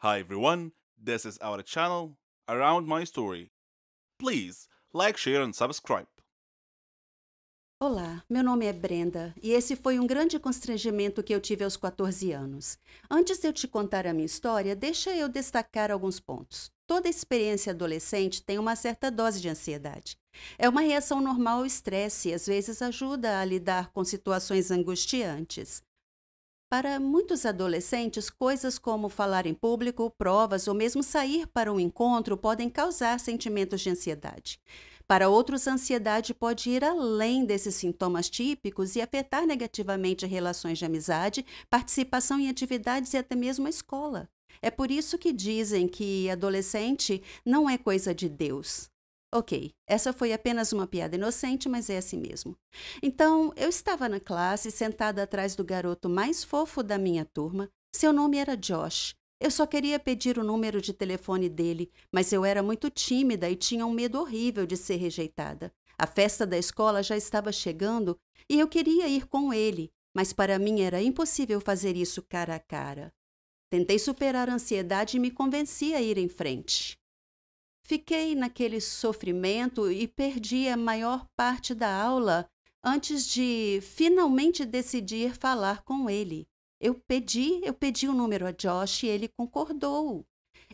Hi everyone, this is our channel Around My Story. Please like, share and subscribe. Olá, meu nome é Brenda e esse foi um grande constrangimento que eu tive aos 14 anos. Antes de eu te contar a minha história, deixa eu destacar alguns pontos. Toda experiência adolescente tem uma certa dose de ansiedade. É uma reação normal ao estresse e às vezes ajuda a lidar com situações angustiantes. Para muitos adolescentes, coisas como falar em público, provas ou mesmo sair para um encontro podem causar sentimentos de ansiedade. Para outros, a ansiedade pode ir além desses sintomas típicos e afetar negativamente relações de amizade, participação em atividades e até mesmo a escola. É por isso que dizem que adolescente não é coisa de Deus. Ok, essa foi apenas uma piada inocente, mas é assim mesmo. Então, eu estava na classe, sentada atrás do garoto mais fofo da minha turma. Seu nome era Josh. Eu só queria pedir o número de telefone dele, mas eu era muito tímida e tinha um medo horrível de ser rejeitada. A festa da escola já estava chegando e eu queria ir com ele, mas para mim era impossível fazer isso cara a cara. Tentei superar a ansiedade e me convenci a ir em frente. Fiquei naquele sofrimento e perdi a maior parte da aula antes de finalmente decidir falar com ele. Eu pedi o número a Josh e ele concordou.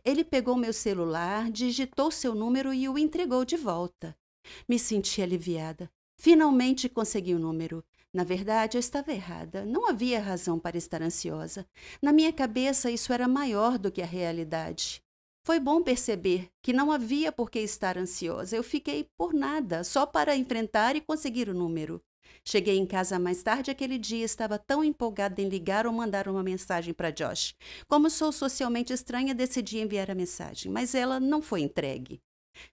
Ele pegou meu celular, digitou seu número e o entregou de volta. Me senti aliviada. Finalmente consegui o número. Na verdade, eu estava errada. Não havia razão para estar ansiosa. Na minha cabeça, isso era maior do que a realidade. Foi bom perceber que não havia por que estar ansiosa. Eu fiquei por nada, só para enfrentar e conseguir o número. Cheguei em casa mais tarde aquele dia e estava tão empolgada em ligar ou mandar uma mensagem para Josh. Como sou socialmente estranha, decidi enviar a mensagem, mas ela não foi entregue.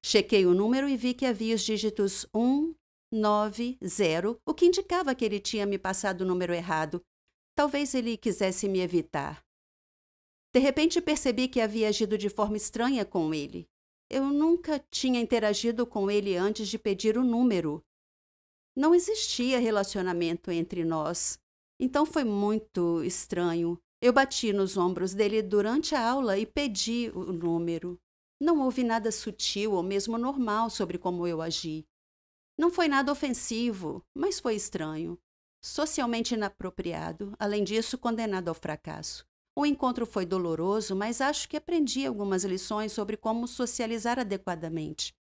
Chequei o número e vi que havia os dígitos 190, o que indicava que ele tinha me passado o número errado. Talvez ele quisesse me evitar. De repente percebi que havia agido de forma estranha com ele. Eu nunca tinha interagido com ele antes de pedir o número. Não existia relacionamento entre nós. Então foi muito estranho. Eu bati nos ombros dele durante a aula e pedi o número. Não houve nada sutil ou mesmo normal sobre como eu agi. Não foi nada ofensivo, mas foi estranho. Socialmente inapropriado, além disso, condenado ao fracasso. O encontro foi doloroso, mas acho que aprendi algumas lições sobre como socializar adequadamente.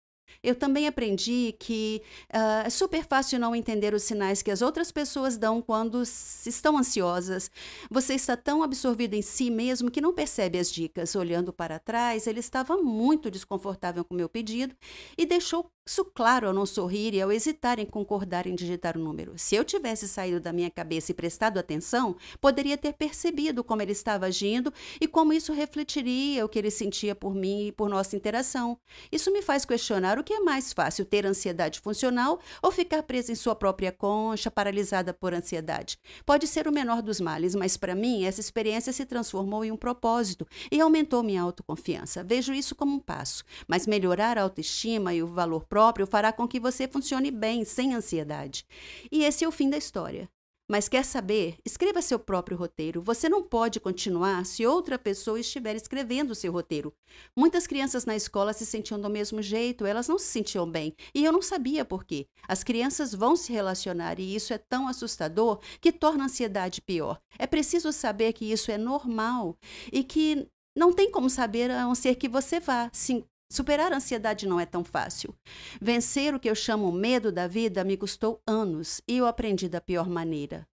Eu também aprendi que é super fácil não entender os sinais que as outras pessoas dão quando estão ansiosas. Você está tão absorvido em si mesmo que não percebe as dicas. Olhando para trás, ele estava muito desconfortável com o meu pedido e deixou isso claro ao não sorrir e ao hesitar em concordar em digitar o número. Se eu tivesse saído da minha cabeça e prestado atenção, poderia ter percebido como ele estava agindo e como isso refletiria o que ele sentia por mim e por nossa interação. Isso me faz questionar o que é mais fácil, ter ansiedade funcional ou ficar presa em sua própria concha, paralisada por ansiedade. Pode ser o menor dos males, mas para mim essa experiência se transformou em um propósito e aumentou minha autoconfiança. Vejo isso como um passo, mas melhorar a autoestima e o valor próprio fará com que você funcione bem, sem ansiedade. E esse é o fim da história. Mas quer saber? Escreva seu próprio roteiro. Você não pode continuar se outra pessoa estiver escrevendo o seu roteiro. Muitas crianças na escola se sentiam do mesmo jeito, elas não se sentiam bem. E eu não sabia por quê. As crianças vão se relacionar e isso é tão assustador que torna a ansiedade pior. É preciso saber que isso é normal e que não tem como saber a não ser que você vá. Sim, superar a ansiedade não é tão fácil. Vencer o que eu chamo medo da vida me custou anos e eu aprendi da pior maneira.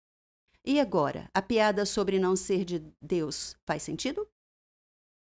E agora, a piada sobre não ser de Deus faz sentido?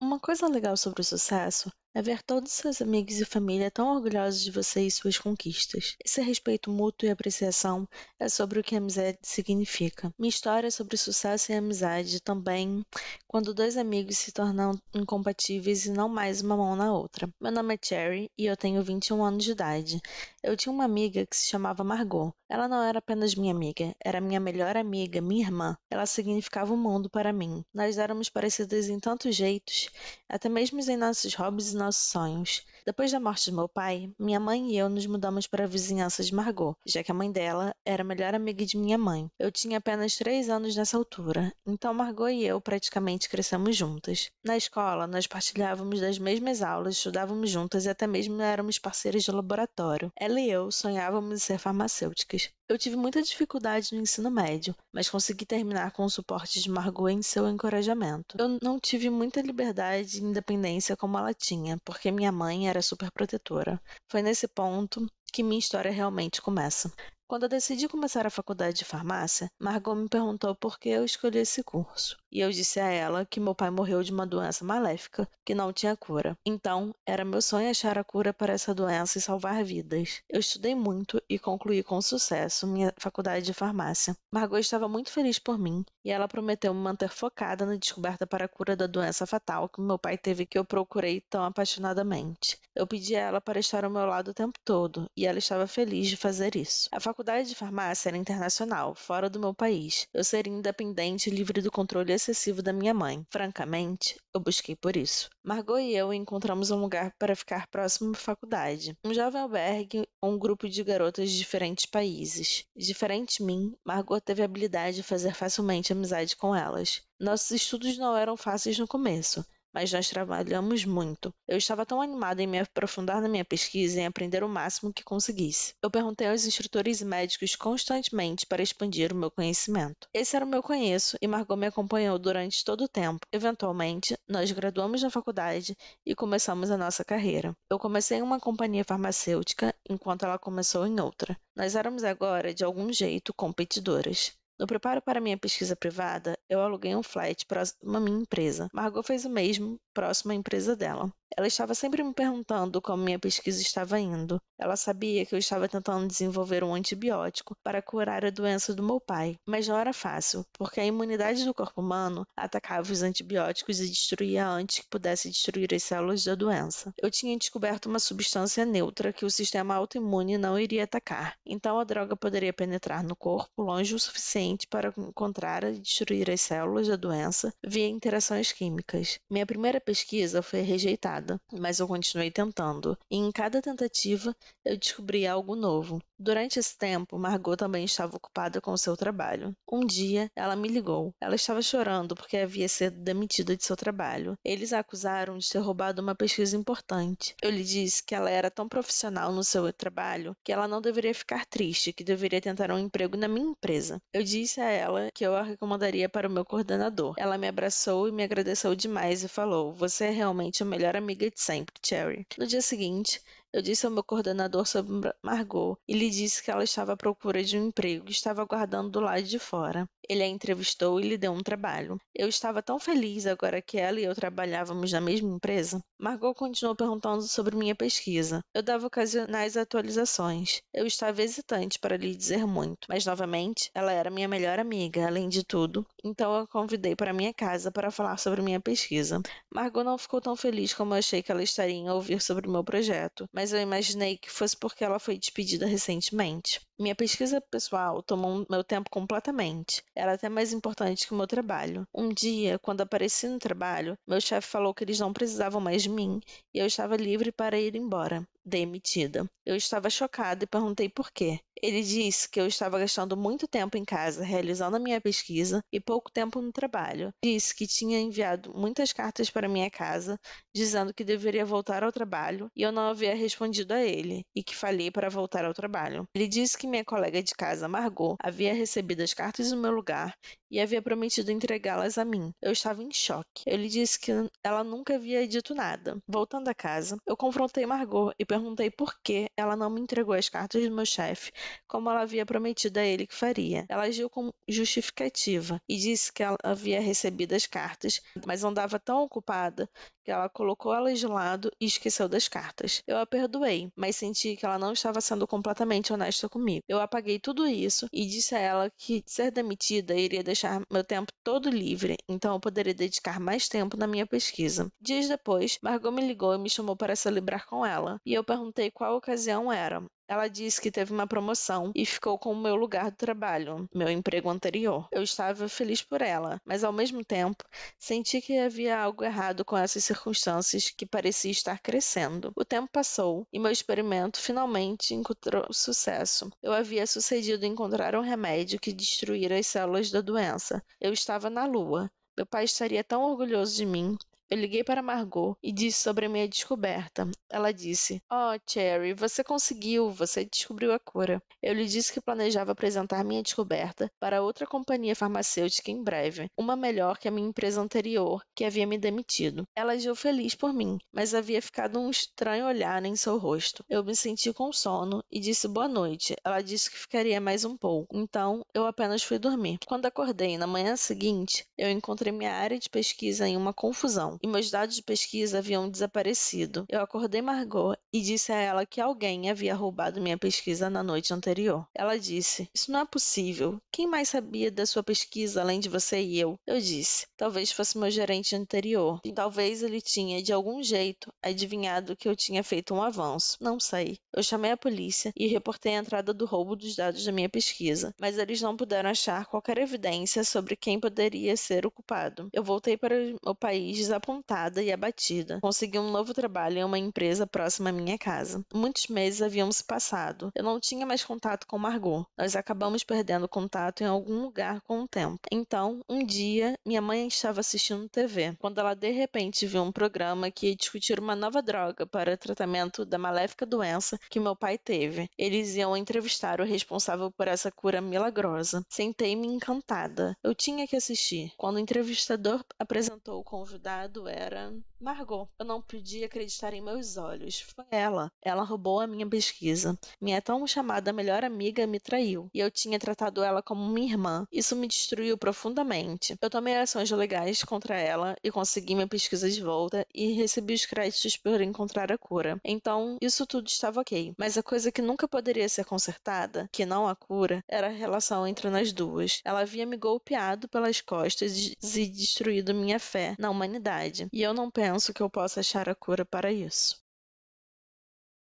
Uma coisa legal sobre o sucesso é ver todos seus amigos e família tão orgulhosos de você e suas conquistas. Esse respeito mútuo e apreciação é sobre o que a amizade significa. Minha história é sobre sucesso e amizade também, quando dois amigos se tornam incompatíveis e não mais uma mão na outra. Meu nome é Cherry e eu tenho 21 anos de idade. Eu tinha uma amiga que se chamava Margot. Ela não era apenas minha amiga, era minha melhor amiga, minha irmã. Ela significava o mundo para mim. Nós éramos parecidas em tantos jeitos, até mesmo em nossos hobbies e nossos sonhos. Depois da morte de meu pai, minha mãe e eu nos mudamos para a vizinhança de Margot, já que a mãe dela era a melhor amiga de minha mãe. Eu tinha apenas 3 anos nessa altura, então Margot e eu praticamente crescemos juntas. Na escola, nós partilhávamos das mesmas aulas, estudávamos juntas e até mesmo éramos parceiras de laboratório. Ela e eu sonhávamos em ser farmacêuticas. Eu tive muita dificuldade no ensino médio, mas consegui terminar com o suporte de Margot em seu encorajamento. Eu não tive muita liberdade e independência como ela tinha, porque minha mãe era super protetora. Foi nesse ponto que minha história realmente começa. Quando eu decidi começar a faculdade de farmácia, Margot me perguntou por que eu escolhi esse curso. E eu disse a ela que meu pai morreu de uma doença maléfica que não tinha cura. Então, era meu sonho achar a cura para essa doença e salvar vidas. Eu estudei muito e concluí com sucesso minha faculdade de farmácia. Margot estava muito feliz por mim e ela prometeu me manter focada na descoberta para a cura da doença fatal que meu pai teve que eu procurei tão apaixonadamente. Eu pedi a ela para estar ao meu lado o tempo todo e ela estava feliz de fazer isso. A faculdade de farmácia era internacional, fora do meu país. Eu seria independente e livre do controle excessivo da minha mãe. Francamente, eu busquei por isso. Margot e eu encontramos um lugar para ficar próximo à faculdade. Um jovem albergue ou um grupo de garotas de diferentes países. Diferente de mim, Margot teve a habilidade de fazer facilmente amizade com elas. Nossos estudos não eram fáceis no começo, mas nós trabalhamos muito. Eu estava tão animada em me aprofundar na minha pesquisa e em aprender o máximo que conseguisse. Eu perguntei aos instrutores e médicos constantemente para expandir o meu conhecimento. Esse era o meu conheço e Margot me acompanhou durante todo o tempo. Eventualmente, nós graduamos na faculdade e começamos a nossa carreira. Eu comecei em uma companhia farmacêutica, enquanto ela começou em outra. Nós éramos agora, de algum jeito, competidoras. No preparo para minha pesquisa privada, eu aluguei um flat próximo à minha empresa. Margot fez o mesmo, próximo à empresa dela. Ela estava sempre me perguntando como minha pesquisa estava indo. Ela sabia que eu estava tentando desenvolver um antibiótico para curar a doença do meu pai, mas não era fácil, porque a imunidade do corpo humano atacava os antibióticos e destruía antes que pudesse destruir as células da doença. Eu tinha descoberto uma substância neutra que o sistema autoimune não iria atacar, então a droga poderia penetrar no corpo longe o suficiente para encontrar e destruir as células da doença via interações químicas. Minha primeira pesquisa foi rejeitada, mas eu continuei tentando, e em cada tentativa eu descobri algo novo. Durante esse tempo, Margot também estava ocupada com seu trabalho. Um dia, ela me ligou. Ela estava chorando porque havia sido demitida de seu trabalho. Eles a acusaram de ter roubado uma pesquisa importante. Eu lhe disse que ela era tão profissional no seu trabalho que ela não deveria ficar triste, que deveria tentar um emprego na minha empresa. Eu disse a ela que eu a recomendaria para o meu coordenador. Ela me abraçou e me agradeceu demais e falou: "Você é realmente a melhor amiga de sempre, Cherry." No dia seguinte, eu disse ao meu coordenador sobre Margot e lhe disse que ela estava à procura de um emprego e estava aguardando do lado de fora. Ele a entrevistou e lhe deu um trabalho. Eu estava tão feliz agora que ela e eu trabalhávamos na mesma empresa. Margot continuou perguntando sobre minha pesquisa. Eu dava ocasionais atualizações. Eu estava hesitante para lhe dizer muito, mas novamente, ela era minha melhor amiga, além de tudo, então eu a convidei para minha casa para falar sobre minha pesquisa. Margot não ficou tão feliz como eu achei que ela estaria em ouvir sobre o meu projeto, mas eu imaginei que fosse porque ela foi despedida recentemente. Minha pesquisa pessoal tomou meu tempo completamente. Era até mais importante que o meu trabalho. Um dia, quando apareci no trabalho, meu chefe falou que eles não precisavam mais de mim e eu estava livre para ir embora. Demitida. Eu estava chocada e perguntei por quê. Ele disse que eu estava gastando muito tempo em casa realizando a minha pesquisa e pouco tempo no trabalho. Disse que tinha enviado muitas cartas para minha casa dizendo que deveria voltar ao trabalho e eu não havia respondido a ele e que falhei para voltar ao trabalho. Ele disse que minha colega de casa, Margot, havia recebido as cartas no meu lugar e havia prometido entregá-las a mim. Eu estava em choque. Eu lhe disse que ela nunca havia dito nada. Voltando a casa, eu confrontei Margot e perguntei por que ela não me entregou as cartas do meu chefe, como ela havia prometido a ele que faria. Ela agiu com justificativa e disse que ela havia recebido as cartas, mas andava tão ocupada que ela colocou elas de lado e esqueceu das cartas. Eu a perdoei, mas senti que ela não estava sendo completamente honesta comigo. Eu apaguei tudo isso e disse a ela que ser demitida iria deixar meu tempo todo livre, então eu poderia dedicar mais tempo na minha pesquisa. Dias depois, Margot me ligou e me chamou para celebrar com ela, e eu perguntei qual ocasião era. Ela disse que teve uma promoção e ficou com o meu lugar de trabalho, meu emprego anterior. Eu estava feliz por ela, mas ao mesmo tempo senti que havia algo errado com essas circunstâncias que parecia estar crescendo. O tempo passou e meu experimento finalmente encontrou sucesso. Eu havia sucedido em encontrar um remédio que destruíra as células da doença. Eu estava na Lua. Meu pai estaria tão orgulhoso de mim. Eu liguei para Margot e disse sobre a minha descoberta. Ela disse: "Oh, Cherry, você conseguiu, você descobriu a cura." Eu lhe disse que planejava apresentar minha descoberta para outra companhia farmacêutica em breve, uma melhor que a minha empresa anterior, que havia me demitido. Ela agiu feliz por mim, mas havia ficado um estranho olhar em seu rosto. Eu me senti com sono e disse boa noite. Ela disse que ficaria mais um pouco, então eu apenas fui dormir. Quando acordei na manhã seguinte, eu encontrei minha área de pesquisa em uma confusão. E meus dados de pesquisa haviam desaparecido. Eu acordei Margot e disse a ela que alguém havia roubado minha pesquisa na noite anterior. Ela disse: "Isso não é possível. Quem mais sabia da sua pesquisa além de você e eu?" Eu disse: "Talvez fosse meu gerente anterior. E talvez ele tinha, de algum jeito, adivinhado que eu tinha feito um avanço. Não sei." Eu chamei a polícia e reportei a entrada do roubo dos dados da minha pesquisa, mas eles não puderam achar qualquer evidência sobre quem poderia ser o culpado. Eu voltei para o país desapontada e abatida. Consegui um novo trabalho em uma empresa próxima à minha casa. Muitos meses haviam se passado. Eu não tinha mais contato com Margot. Nós acabamos perdendo contato em algum lugar com o tempo. Então, um dia, minha mãe estava assistindo TV, quando ela de repente viu um programa que ia discutir uma nova droga para tratamento da maléfica doença que meu pai teve. Eles iam entrevistar o responsável por essa cura milagrosa. Sentei-me encantada. Eu tinha que assistir. Quando o entrevistador apresentou o convidado, era Margot. Eu não podia acreditar em meus olhos. Foi ela. Ela roubou a minha pesquisa. Minha tão chamada melhor amiga me traiu. E eu tinha tratado ela como minha irmã. Isso me destruiu profundamente. Eu tomei ações legais contra ela e consegui minha pesquisa de volta e recebi os créditos por encontrar a cura. Então, isso tudo estava ok. Mas a coisa que nunca poderia ser consertada, que não a cura, era a relação entre nós duas. Ela havia me golpeado pelas costas e destruído minha fé na humanidade. E eu não penso que eu possa achar a cura para isso.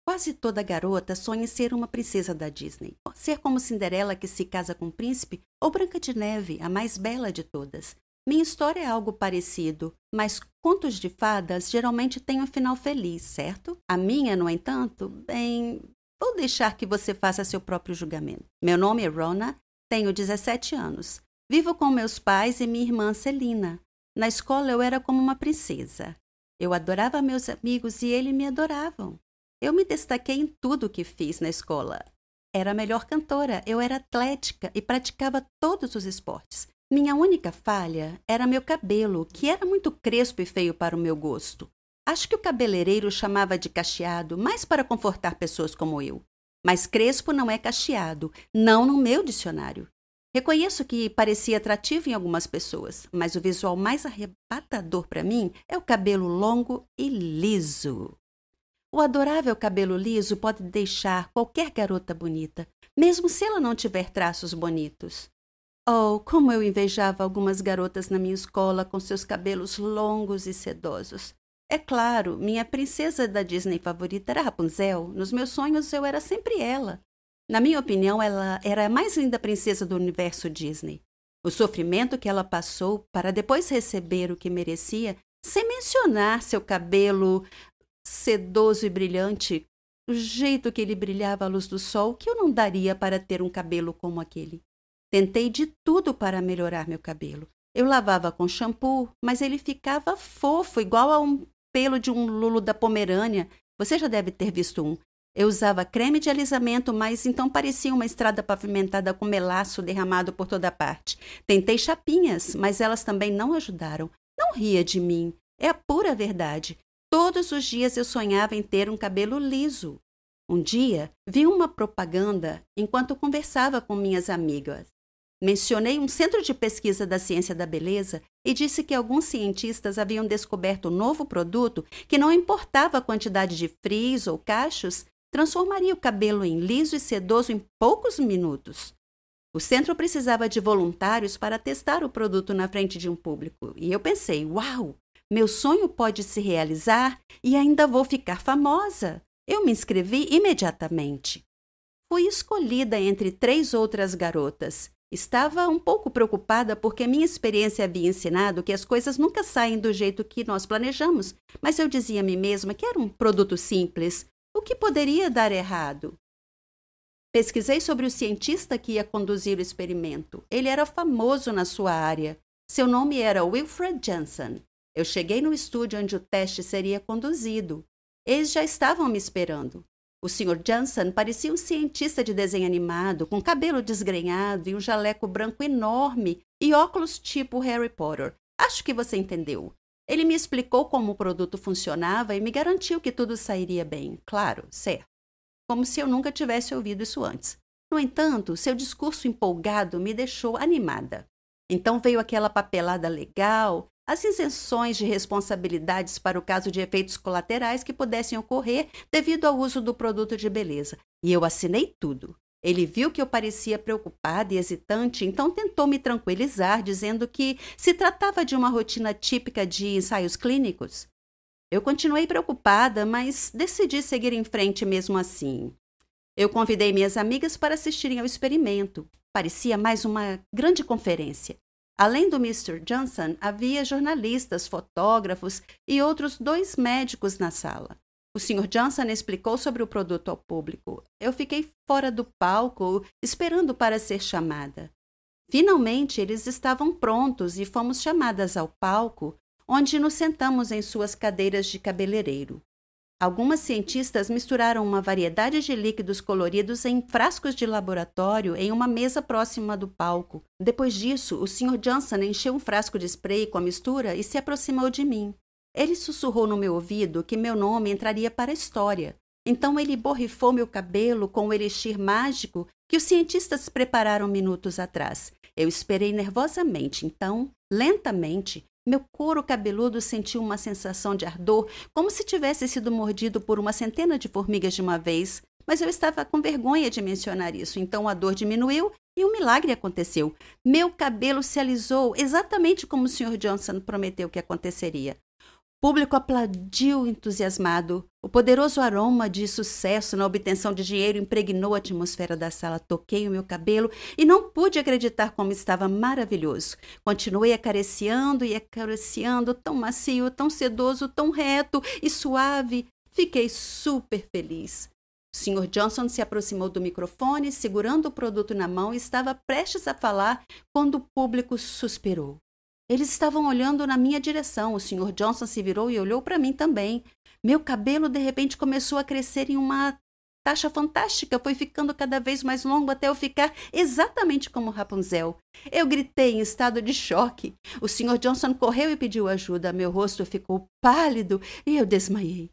Quase toda garota sonha em ser uma princesa da Disney. Ser como Cinderela que se casa com um príncipe ou Branca de Neve, a mais bela de todas. Minha história é algo parecido, mas contos de fadas geralmente têm um final feliz, certo? A minha, no entanto, bem... Vou deixar que você faça seu próprio julgamento. Meu nome é Rona, tenho 17 anos. Vivo com meus pais e minha irmã Celina. Na escola eu era como uma princesa. Eu adorava meus amigos e eles me adoravam. Eu me destaquei em tudo o que fiz na escola. Era a melhor cantora, eu era atlética e praticava todos os esportes. Minha única falha era meu cabelo, que era muito crespo e feio para o meu gosto. Acho que o cabeleireiro chamava de cacheado, mais para confortar pessoas como eu. Mas crespo não é cacheado, não no meu dicionário. Reconheço que parecia atrativo em algumas pessoas, mas o visual mais arrebatador para mim é o cabelo longo e liso. O adorável cabelo liso pode deixar qualquer garota bonita, mesmo se ela não tiver traços bonitos. Oh, como eu invejava algumas garotas na minha escola com seus cabelos longos e sedosos. É claro, minha princesa da Disney favorita era Rapunzel. Nos meus sonhos eu era sempre ela. Na minha opinião, ela era a mais linda princesa do universo Disney. O sofrimento que ela passou para depois receber o que merecia, sem mencionar seu cabelo sedoso e brilhante, o jeito que ele brilhava à luz do sol, que eu não daria para ter um cabelo como aquele. Tentei de tudo para melhorar meu cabelo. Eu lavava com shampoo, mas ele ficava fofo, igual a um pelo de um lulo da Pomerânia. Você já deve ter visto um. Eu usava creme de alisamento, mas então parecia uma estrada pavimentada com melaço derramado por toda parte. Tentei chapinhas, mas elas também não ajudaram. Não ria de mim. É a pura verdade. Todos os dias eu sonhava em ter um cabelo liso. Um dia, vi uma propaganda enquanto conversava com minhas amigas. Mencionei um centro de pesquisa da ciência da beleza e disse que alguns cientistas haviam descoberto um novo produto que não importava a quantidade de frizz ou cachos, transformaria o cabelo em liso e sedoso em poucos minutos. O centro precisava de voluntários para testar o produto na frente de um público. E eu pensei, uau, meu sonho pode se realizar e ainda vou ficar famosa. Eu me inscrevi imediatamente. Fui escolhida entre 3 outras garotas. Estava um pouco preocupada porque minha experiência havia ensinado que as coisas nunca saem do jeito que nós planejamos, mas eu dizia a mim mesma que era um produto simples. O que poderia dar errado? Pesquisei sobre o cientista que ia conduzir o experimento. Ele era famoso na sua área. Seu nome era Wilfred Janssen. Eu cheguei no estúdio onde o teste seria conduzido. Eles já estavam me esperando. O Sr. Janssen parecia um cientista de desenho animado, com cabelo desgrenhado e um jaleco branco enorme e óculos tipo Harry Potter. Acho que você entendeu. Ele me explicou como o produto funcionava e me garantiu que tudo sairia bem. Claro, certo. Como se eu nunca tivesse ouvido isso antes. No entanto, seu discurso empolgado me deixou animada. Então veio aquela papelada legal, as isenções de responsabilidades para o caso de efeitos colaterais que pudessem ocorrer devido ao uso do produto de beleza. E eu assinei tudo. Ele viu que eu parecia preocupada e hesitante, então tentou me tranquilizar, dizendo que se tratava de uma rotina típica de ensaios clínicos. Eu continuei preocupada, mas decidi seguir em frente mesmo assim. Eu convidei minhas amigas para assistirem ao experimento. Parecia mais uma grande conferência. Além do Mr. Johnson, havia jornalistas, fotógrafos e outros 2 médicos na sala. O Sr. Johnson explicou sobre o produto ao público. Eu fiquei fora do palco, esperando para ser chamada. Finalmente, eles estavam prontos e fomos chamadas ao palco, onde nos sentamos em suas cadeiras de cabeleireiro. Algumas cientistas misturaram uma variedade de líquidos coloridos em frascos de laboratório em uma mesa próxima do palco. Depois disso, o Sr. Johnson encheu um frasco de spray com a mistura e se aproximou de mim. Ele sussurrou no meu ouvido que meu nome entraria para a história. Então ele borrifou meu cabelo com o elixir mágico que os cientistas prepararam minutos atrás. Eu esperei nervosamente, então, lentamente, meu couro cabeludo sentiu uma sensação de ardor, como se tivesse sido mordido por uma centena de formigas de uma vez. Mas eu estava com vergonha de mencionar isso, então a dor diminuiu e um milagre aconteceu. Meu cabelo se alisou, exatamente como o Sr. Johnson prometeu que aconteceria. O público aplaudiu entusiasmado. O poderoso aroma de sucesso na obtenção de dinheiro impregnou a atmosfera da sala. Toquei o meu cabelo e não pude acreditar como estava maravilhoso. Continuei acariciando e acariciando, tão macio, tão sedoso, tão reto e suave. Fiquei super feliz. O Sr. Johnson se aproximou do microfone, segurando o produto na mão e estava prestes a falar quando o público suspirou. Eles estavam olhando na minha direção. O Sr. Johnson se virou e olhou para mim também. Meu cabelo, de repente, começou a crescer em uma taxa fantástica. Foi ficando cada vez mais longo até eu ficar exatamente como Rapunzel. Eu gritei em estado de choque. O Sr. Johnson correu e pediu ajuda. Meu rosto ficou pálido e eu desmaiei.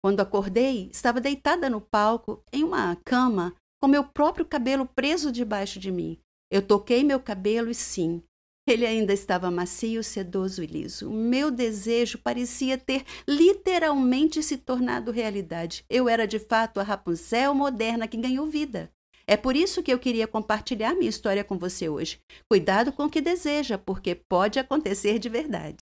Quando acordei, estava deitada no palco, em uma cama, com meu próprio cabelo preso debaixo de mim. Eu toquei meu cabelo e sim, ele ainda estava macio, sedoso e liso. Meu desejo parecia ter literalmente se tornado realidade. Eu era de fato a Rapunzel moderna que ganhou vida. É por isso que eu queria compartilhar minha história com você hoje. Cuidado com o que deseja, porque pode acontecer de verdade.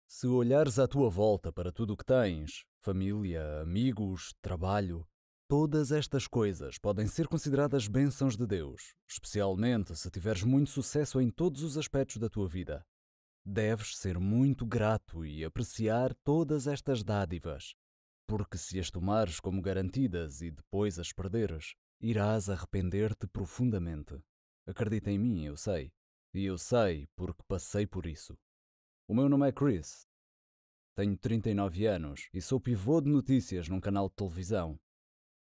Se olhares à tua volta para tudo o que tens, família, amigos, trabalho, todas estas coisas podem ser consideradas bênçãos de Deus, especialmente se tiveres muito sucesso em todos os aspectos da tua vida. Deves ser muito grato e apreciar todas estas dádivas, porque se as tomares como garantidas e depois as perderes, irás arrepender-te profundamente. Acredita em mim, eu sei. E eu sei porque passei por isso. O meu nome é Chris. Tenho 39 anos e sou pivô de notícias num canal de televisão.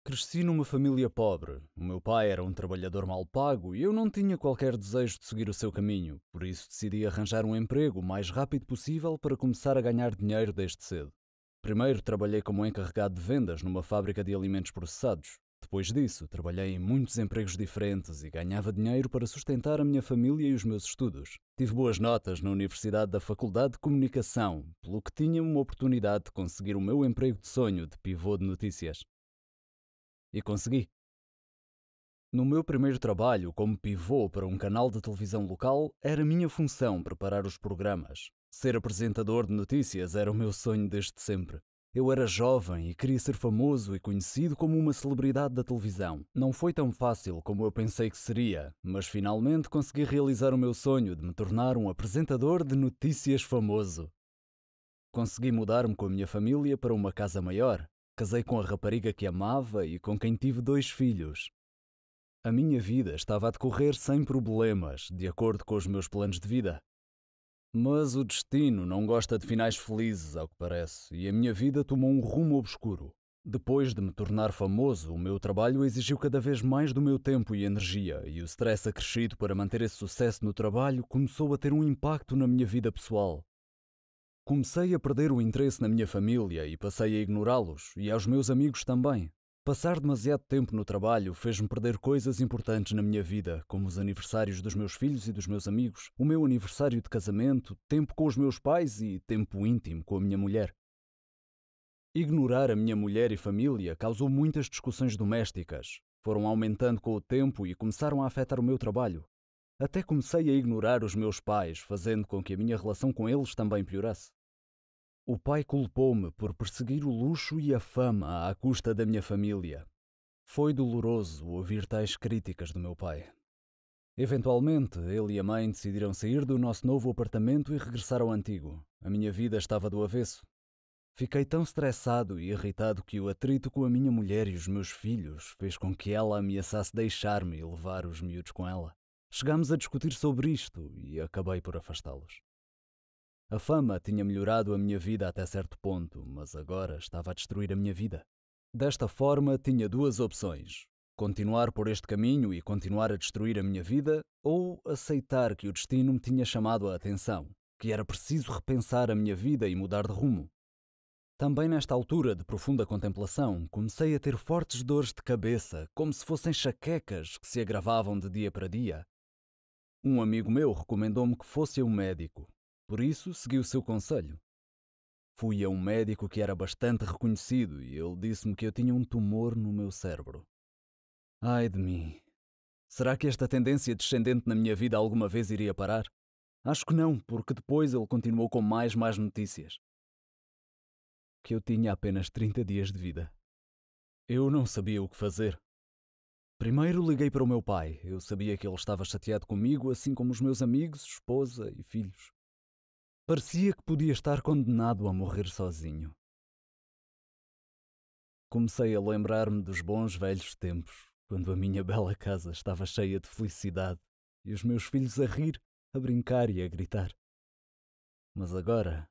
Cresci numa família pobre. O meu pai era um trabalhador mal pago e eu não tinha qualquer desejo de seguir o seu caminho, por isso decidi arranjar um emprego o mais rápido possível para começar a ganhar dinheiro desde cedo. Primeiro trabalhei como encarregado de vendas numa fábrica de alimentos processados. Depois disso, trabalhei em muitos empregos diferentes e ganhava dinheiro para sustentar a minha família e os meus estudos. Tive boas notas na Universidade da Faculdade de Comunicação, pelo que tinha uma oportunidade de conseguir o meu emprego de sonho de pivô de notícias. E consegui. No meu primeiro trabalho como pivô para um canal de televisão local, era minha função preparar os programas. Ser apresentador de notícias era o meu sonho desde sempre. Eu era jovem e queria ser famoso e conhecido como uma celebridade da televisão. Não foi tão fácil como eu pensei que seria, mas finalmente consegui realizar o meu sonho de me tornar um apresentador de notícias famoso. Consegui mudar-me com a minha família para uma casa maior. Casei com a rapariga que amava e com quem tive 2 filhos. A minha vida estava a decorrer sem problemas, de acordo com os meus planos de vida. Mas o destino não gosta de finais felizes, ao que parece, e a minha vida tomou um rumo obscuro. Depois de me tornar famoso, o meu trabalho exigiu cada vez mais do meu tempo e energia, e o stress acrescido para manter esse sucesso no trabalho começou a ter um impacto na minha vida pessoal. Comecei a perder o interesse na minha família e passei a ignorá-los, e aos meus amigos também. Passar demasiado tempo no trabalho fez-me perder coisas importantes na minha vida, como os aniversários dos meus filhos e dos meus amigos, o meu aniversário de casamento, tempo com os meus pais e tempo íntimo com a minha mulher. Ignorar a minha mulher e família causou muitas discussões domésticas. Foram aumentando com o tempo e começaram a afetar o meu trabalho. Até comecei a ignorar os meus pais, fazendo com que a minha relação com eles também piorasse. O pai culpou-me por perseguir o luxo e a fama à custa da minha família. Foi doloroso ouvir tais críticas do meu pai. Eventualmente, ele e a mãe decidiram sair do nosso novo apartamento e regressar ao antigo. A minha vida estava do avesso. Fiquei tão estressado e irritado que o atrito com a minha mulher e os meus filhos fez com que ela ameaçasse deixar-me e levar os miúdos com ela. Chegámos a discutir sobre isto e acabei por afastá-los. A fama tinha melhorado a minha vida até certo ponto, mas agora estava a destruir a minha vida. Desta forma, tinha 2 opções: continuar por este caminho e continuar a destruir a minha vida, ou aceitar que o destino me tinha chamado a atenção, que era preciso repensar a minha vida e mudar de rumo. Também nesta altura de profunda contemplação, comecei a ter fortes dores de cabeça, como se fossem enxaquecas que se agravavam de dia para dia. Um amigo meu recomendou-me que fosse a um médico. Por isso, segui o seu conselho. Fui a um médico que era bastante reconhecido e ele disse-me que eu tinha um tumor no meu cérebro. Ai de mim! Será que esta tendência descendente na minha vida alguma vez iria parar? Acho que não, porque depois ele continuou com mais notícias. Que eu tinha apenas 30 dias de vida. Eu não sabia o que fazer. Primeiro liguei para o meu pai. Eu sabia que ele estava chateado comigo, assim como os meus amigos, esposa e filhos. Parecia que podia estar condenado a morrer sozinho. Comecei a lembrar-me dos bons velhos tempos, quando a minha bela casa estava cheia de felicidade e os meus filhos a rir, a brincar e a gritar. Mas agora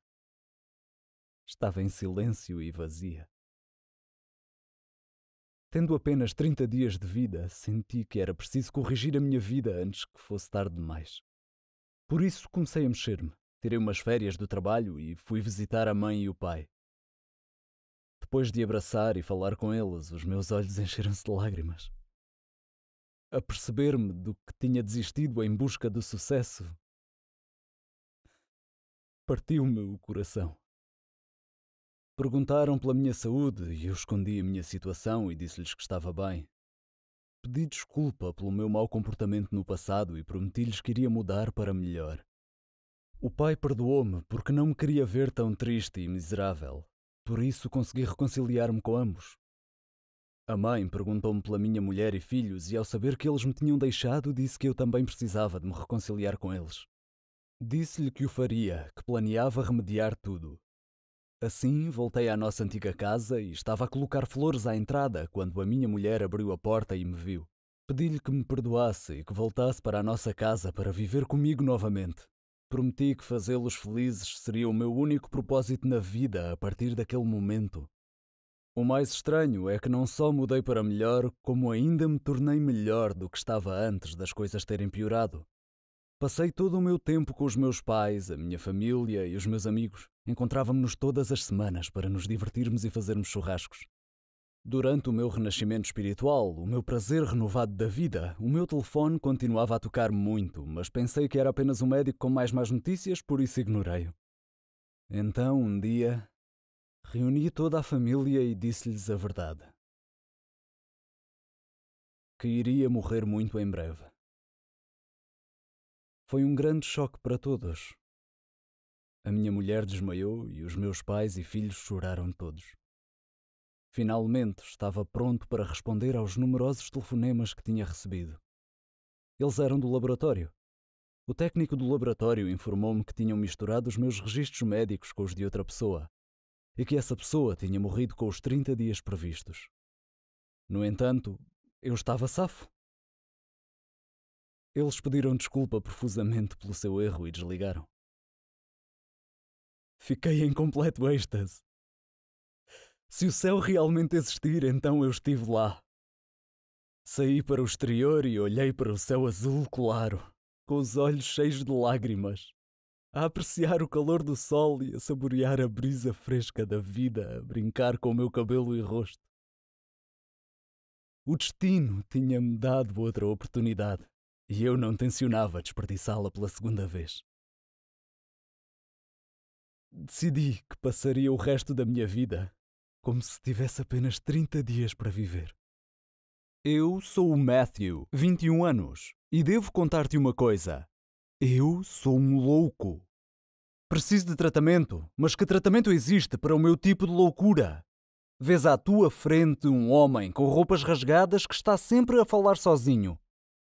estava em silêncio e vazia. Tendo apenas 30 dias de vida, senti que era preciso corrigir a minha vida antes que fosse tarde demais. Por isso comecei a mexer-me. Tirei umas férias do trabalho e fui visitar a mãe e o pai. Depois de abraçar e falar com eles, os meus olhos encheram-se de lágrimas. A perceber-me do que tinha desistido em busca do sucesso, partiu-me o coração. Perguntaram pela minha saúde e eu escondi a minha situação e disse-lhes que estava bem. Pedi desculpa pelo meu mau comportamento no passado e prometi-lhes que iria mudar para melhor. O pai perdoou-me porque não me queria ver tão triste e miserável. Por isso consegui reconciliar-me com ambos. A mãe perguntou-me pela minha mulher e filhos e ao saber que eles me tinham deixado, disse que eu também precisava de me reconciliar com eles. Disse-lhe que o faria, que planeava remediar tudo. Assim, voltei à nossa antiga casa e estava a colocar flores à entrada quando a minha mulher abriu a porta e me viu. Pedi-lhe que me perdoasse e que voltasse para a nossa casa para viver comigo novamente. Prometi que fazê-los felizes seria o meu único propósito na vida a partir daquele momento. O mais estranho é que não só mudei para melhor, como ainda me tornei melhor do que estava antes das coisas terem piorado. Passei todo o meu tempo com os meus pais, a minha família e os meus amigos. Encontrávamos-nos todas as semanas para nos divertirmos e fazermos churrascos. Durante o meu renascimento espiritual, o meu prazer renovado da vida, o meu telefone continuava a tocar muito, mas pensei que era apenas um médico com mais notícias, por isso ignorei-o. Então, um dia, reuni toda a família e disse-lhes a verdade. Que iria morrer muito em breve. Foi um grande choque para todos. A minha mulher desmaiou e os meus pais e filhos choraram todos. Finalmente estava pronto para responder aos numerosos telefonemas que tinha recebido. Eles eram do laboratório. O técnico do laboratório informou-me que tinham misturado os meus registros médicos com os de outra pessoa e que essa pessoa tinha morrido com os 30 dias previstos. No entanto, eu estava safo. Eles pediram desculpa profusamente pelo seu erro e desligaram. Fiquei em completo êxtase. Se o céu realmente existir, então eu estive lá. Saí para o exterior e olhei para o céu azul claro, com os olhos cheios de lágrimas, a apreciar o calor do sol e a saborear a brisa fresca da vida, a brincar com o meu cabelo e rosto. O destino tinha-me dado outra oportunidade e eu não tencionava desperdiçá-la pela segunda vez. Decidi que passaria o resto da minha vida como se tivesse apenas 30 dias para viver. Eu sou o Matthew, 21 anos, e devo contar-te uma coisa. Eu sou um louco. Preciso de tratamento, mas que tratamento existe para o meu tipo de loucura? Vês à tua frente um homem com roupas rasgadas que está sempre a falar sozinho.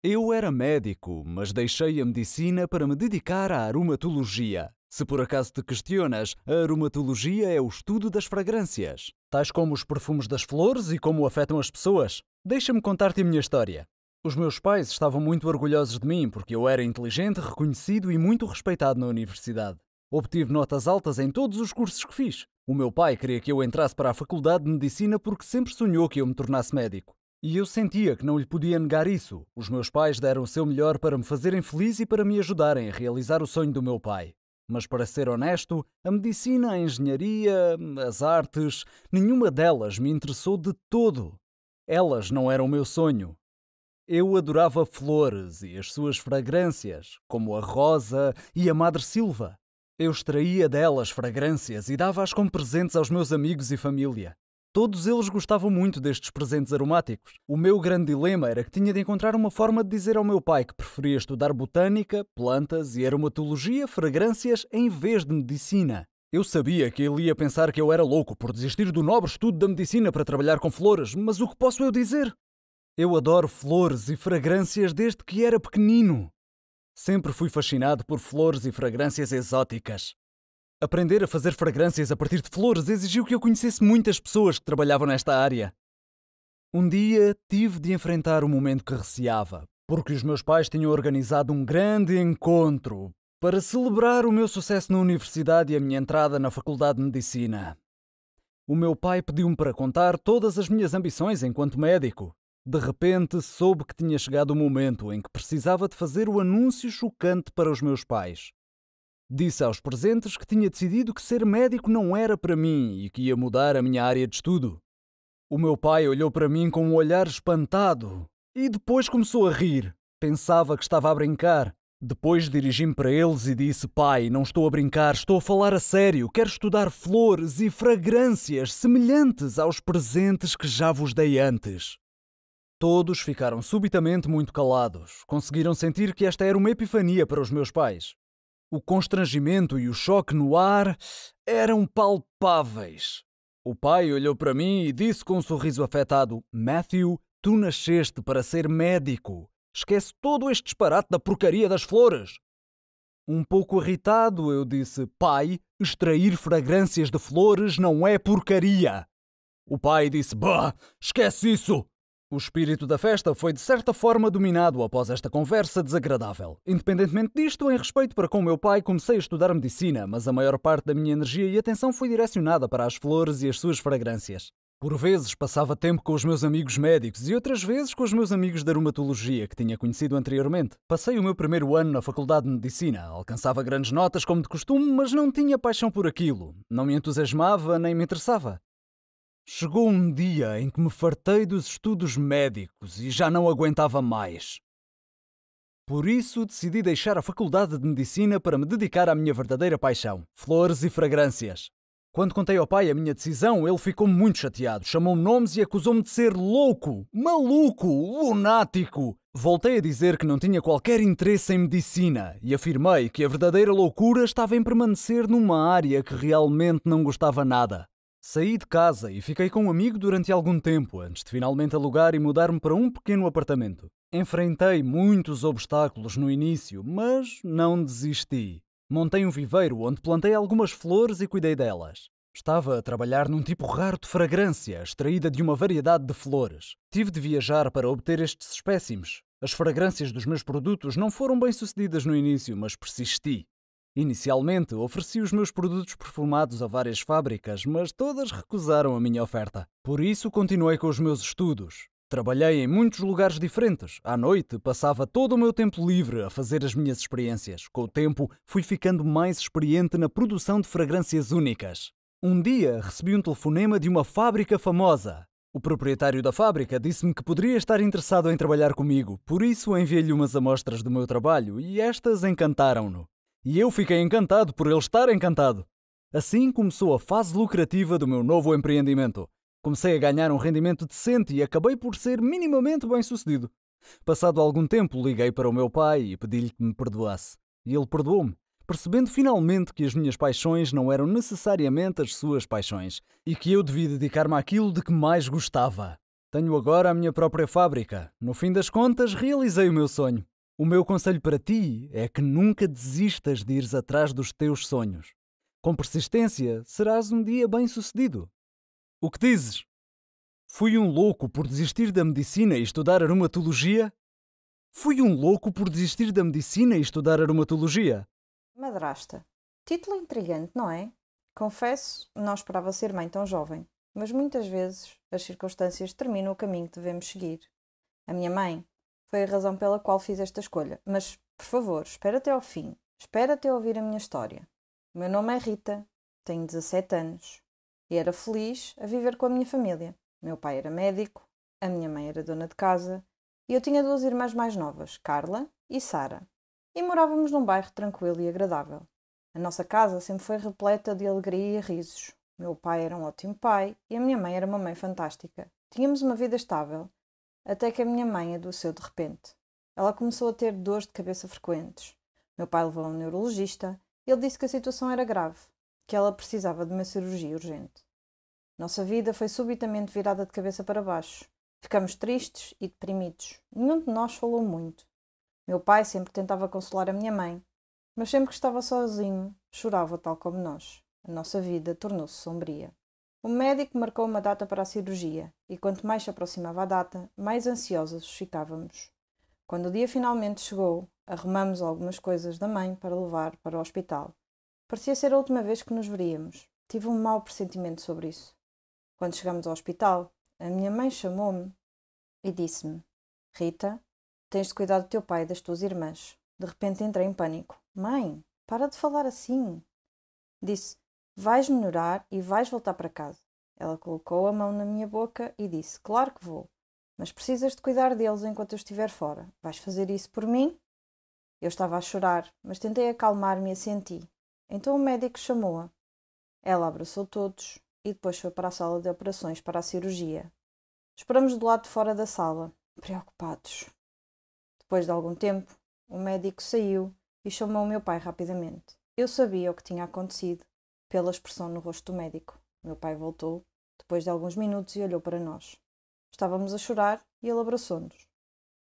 Eu era médico, mas deixei a medicina para me dedicar à aromatologia. Se por acaso te questionas, a aromatologia é o estudo das fragrâncias, tais como os perfumes das flores e como afetam as pessoas. Deixa-me contar-te a minha história. Os meus pais estavam muito orgulhosos de mim porque eu era inteligente, reconhecido e muito respeitado na universidade. Obtive notas altas em todos os cursos que fiz. O meu pai queria que eu entrasse para a faculdade de medicina porque sempre sonhou que eu me tornasse médico. E eu sentia que não lhe podia negar isso. Os meus pais deram o seu melhor para me fazerem feliz e para me ajudarem a realizar o sonho do meu pai. Mas para ser honesto, a medicina, a engenharia, as artes, nenhuma delas me interessou de todo. Elas não eram o meu sonho. Eu adorava flores e as suas fragrâncias, como a rosa e a madressilva. Eu extraía delas fragrâncias e dava-as como presentes aos meus amigos e família. Todos eles gostavam muito destes presentes aromáticos. O meu grande dilema era que tinha de encontrar uma forma de dizer ao meu pai que preferia estudar botânica, plantas e aromatologia, fragrâncias, em vez de medicina. Eu sabia que ele ia pensar que eu era louco por desistir do nobre estudo da medicina para trabalhar com flores, mas o que posso eu dizer? Eu adoro flores e fragrâncias desde que era pequenino. Sempre fui fascinado por flores e fragrâncias exóticas. Aprender a fazer fragrâncias a partir de flores exigiu que eu conhecesse muitas pessoas que trabalhavam nesta área. Um dia tive de enfrentar um momento que receava, porque os meus pais tinham organizado um grande encontro para celebrar o meu sucesso na universidade e a minha entrada na Faculdade de Medicina. O meu pai pediu-me para contar todas as minhas ambições enquanto médico. De repente soube que tinha chegado o momento em que precisava de fazer o anúncio chocante para os meus pais. Disse aos presentes que tinha decidido que ser médico não era para mim e que ia mudar a minha área de estudo. O meu pai olhou para mim com um olhar espantado e depois começou a rir. Pensava que estava a brincar. Depois dirigi-me para eles e disse: "Pai, não estou a brincar, estou a falar a sério. Quero estudar flores e fragrâncias semelhantes aos presentes que já vos dei antes." Todos ficaram subitamente muito calados. Conseguiram sentir que esta era uma epifania para os meus pais. O constrangimento e o choque no ar eram palpáveis. O pai olhou para mim e disse com um sorriso afetado: "Matthew, tu nasceste para ser médico. Esquece todo este disparate da porcaria das flores." Um pouco irritado, eu disse: "Pai, extrair fragrâncias de flores não é porcaria." O pai disse: "Bah, esquece isso." O espírito da festa foi de certa forma dominado após esta conversa desagradável. Independentemente disto, em respeito para com o meu pai, comecei a estudar medicina, mas a maior parte da minha energia e atenção foi direcionada para as flores e as suas fragrâncias. Por vezes passava tempo com os meus amigos médicos e outras vezes com os meus amigos de aromatologia que tinha conhecido anteriormente. Passei o meu primeiro ano na Faculdade de Medicina, alcançava grandes notas como de costume, mas não tinha paixão por aquilo. Não me entusiasmava nem me interessava. Chegou um dia em que me fartei dos estudos médicos e já não aguentava mais. Por isso decidi deixar a Faculdade de Medicina para me dedicar à minha verdadeira paixão, flores e fragrâncias. Quando contei ao pai a minha decisão, ele ficou muito chateado, chamou-me nomes e acusou-me de ser louco, maluco, lunático. Voltei a dizer que não tinha qualquer interesse em medicina e afirmei que a verdadeira loucura estava em permanecer numa área que realmente não gostava nada. Saí de casa e fiquei com um amigo durante algum tempo, antes de finalmente alugar e mudar-me para um pequeno apartamento. Enfrentei muitos obstáculos no início, mas não desisti. Montei um viveiro onde plantei algumas flores e cuidei delas. Estava a trabalhar num tipo raro de fragrância, extraída de uma variedade de flores. Tive de viajar para obter estes espécimes. As fragrâncias dos meus produtos não foram bem sucedidas no início, mas persisti. Inicialmente, ofereci os meus produtos perfumados a várias fábricas, mas todas recusaram a minha oferta. Por isso, continuei com os meus estudos. Trabalhei em muitos lugares diferentes. À noite, passava todo o meu tempo livre a fazer as minhas experiências. Com o tempo, fui ficando mais experiente na produção de fragrâncias únicas. Um dia, recebi um telefonema de uma fábrica famosa. O proprietário da fábrica disse-me que poderia estar interessado em trabalhar comigo, por isso enviei-lhe umas amostras do meu trabalho e estas encantaram-no. E eu fiquei encantado por ele estar encantado. Assim começou a fase lucrativa do meu novo empreendimento. Comecei a ganhar um rendimento decente e acabei por ser minimamente bem-sucedido. Passado algum tempo, liguei para o meu pai e pedi-lhe que me perdoasse. E ele perdoou-me, percebendo finalmente que as minhas paixões não eram necessariamente as suas paixões e que eu devia dedicar-me àquilo de que mais gostava. Tenho agora a minha própria fábrica. No fim das contas, realizei o meu sonho. O meu conselho para ti é que nunca desistas de ires atrás dos teus sonhos. Com persistência, serás um dia bem-sucedido. O que dizes? Fui um louco por desistir da medicina e estudar aromatologia? Fui um louco por desistir da medicina e estudar aromatologia? Madrasta. Título intrigante, não é? Confesso, não esperava ser mãe tão jovem, mas muitas vezes as circunstâncias determinam o caminho que devemos seguir. A minha mãe foi a razão pela qual fiz esta escolha, mas, por favor, espera até ao fim. Espera até ouvir a minha história. O meu nome é Rita, tenho 17 anos. E era feliz a viver com a minha família. Meu pai era médico, a minha mãe era dona de casa e eu tinha 2 irmãs mais novas, Carla e Sara. E morávamos num bairro tranquilo e agradável. A nossa casa sempre foi repleta de alegria e risos. Meu pai era um ótimo pai e a minha mãe era uma mãe fantástica. Tínhamos uma vida estável, até que a minha mãe adoeceu de repente. Ela começou a ter dores de cabeça frequentes. Meu pai levou a um neurologista e ele disse que a situação era grave, que ela precisava de uma cirurgia urgente. Nossa vida foi subitamente virada de cabeça para baixo. Ficamos tristes e deprimidos. Nenhum de nós falou muito. Meu pai sempre tentava consolar a minha mãe, mas sempre que estava sozinho, chorava tal como nós. A nossa vida tornou-se sombria. O médico marcou uma data para a cirurgia, e quanto mais se aproximava a data, mais ansiosos ficávamos. Quando o dia finalmente chegou, arrumamos algumas coisas da mãe para levar para o hospital. Parecia ser a última vez que nos veríamos. Tive um mau pressentimento sobre isso. Quando chegamos ao hospital, a minha mãe chamou-me e disse-me: Rita, tens de cuidar do teu pai e das tuas irmãs. De repente entrei em pânico. Mãe, para de falar assim. Disse: vais melhorar e vais voltar para casa. Ela colocou a mão na minha boca e disse: claro que vou, mas precisas de cuidar deles enquanto eu estiver fora. Vais fazer isso por mim? Eu estava a chorar, mas tentei acalmar-me e assenti. Então o médico chamou-a. Ela abraçou todos e depois foi para a sala de operações para a cirurgia. Esperamos do lado de fora da sala, preocupados. Depois de algum tempo, o médico saiu e chamou o meu pai rapidamente. Eu sabia o que tinha acontecido, pela expressão no rosto do médico. Meu pai voltou, depois de alguns minutos, e olhou para nós. Estávamos a chorar e ele abraçou-nos.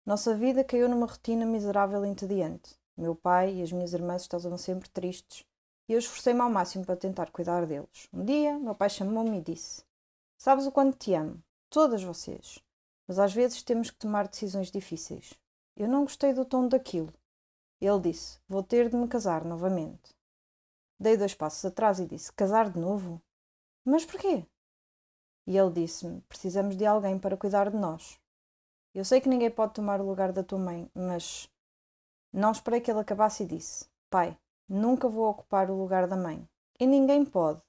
Nossa vida caiu numa rotina miserável e entediante. Meu pai e as minhas irmãs estavam sempre tristes e eu esforcei-me ao máximo para tentar cuidar deles. Um dia, meu pai chamou-me e disse: sabes o quanto te amo, todas vocês, mas às vezes temos que tomar decisões difíceis. Eu não gostei do tom daquilo. Ele disse: vou ter de me casar novamente. Dei 2 passos atrás e disse: casar de novo? Mas porquê? E ele disse-me: precisamos de alguém para cuidar de nós. Eu sei que ninguém pode tomar o lugar da tua mãe, mas... Não esperei que ele acabasse e disse: pai, nunca vou ocupar o lugar da mãe. E ninguém pode,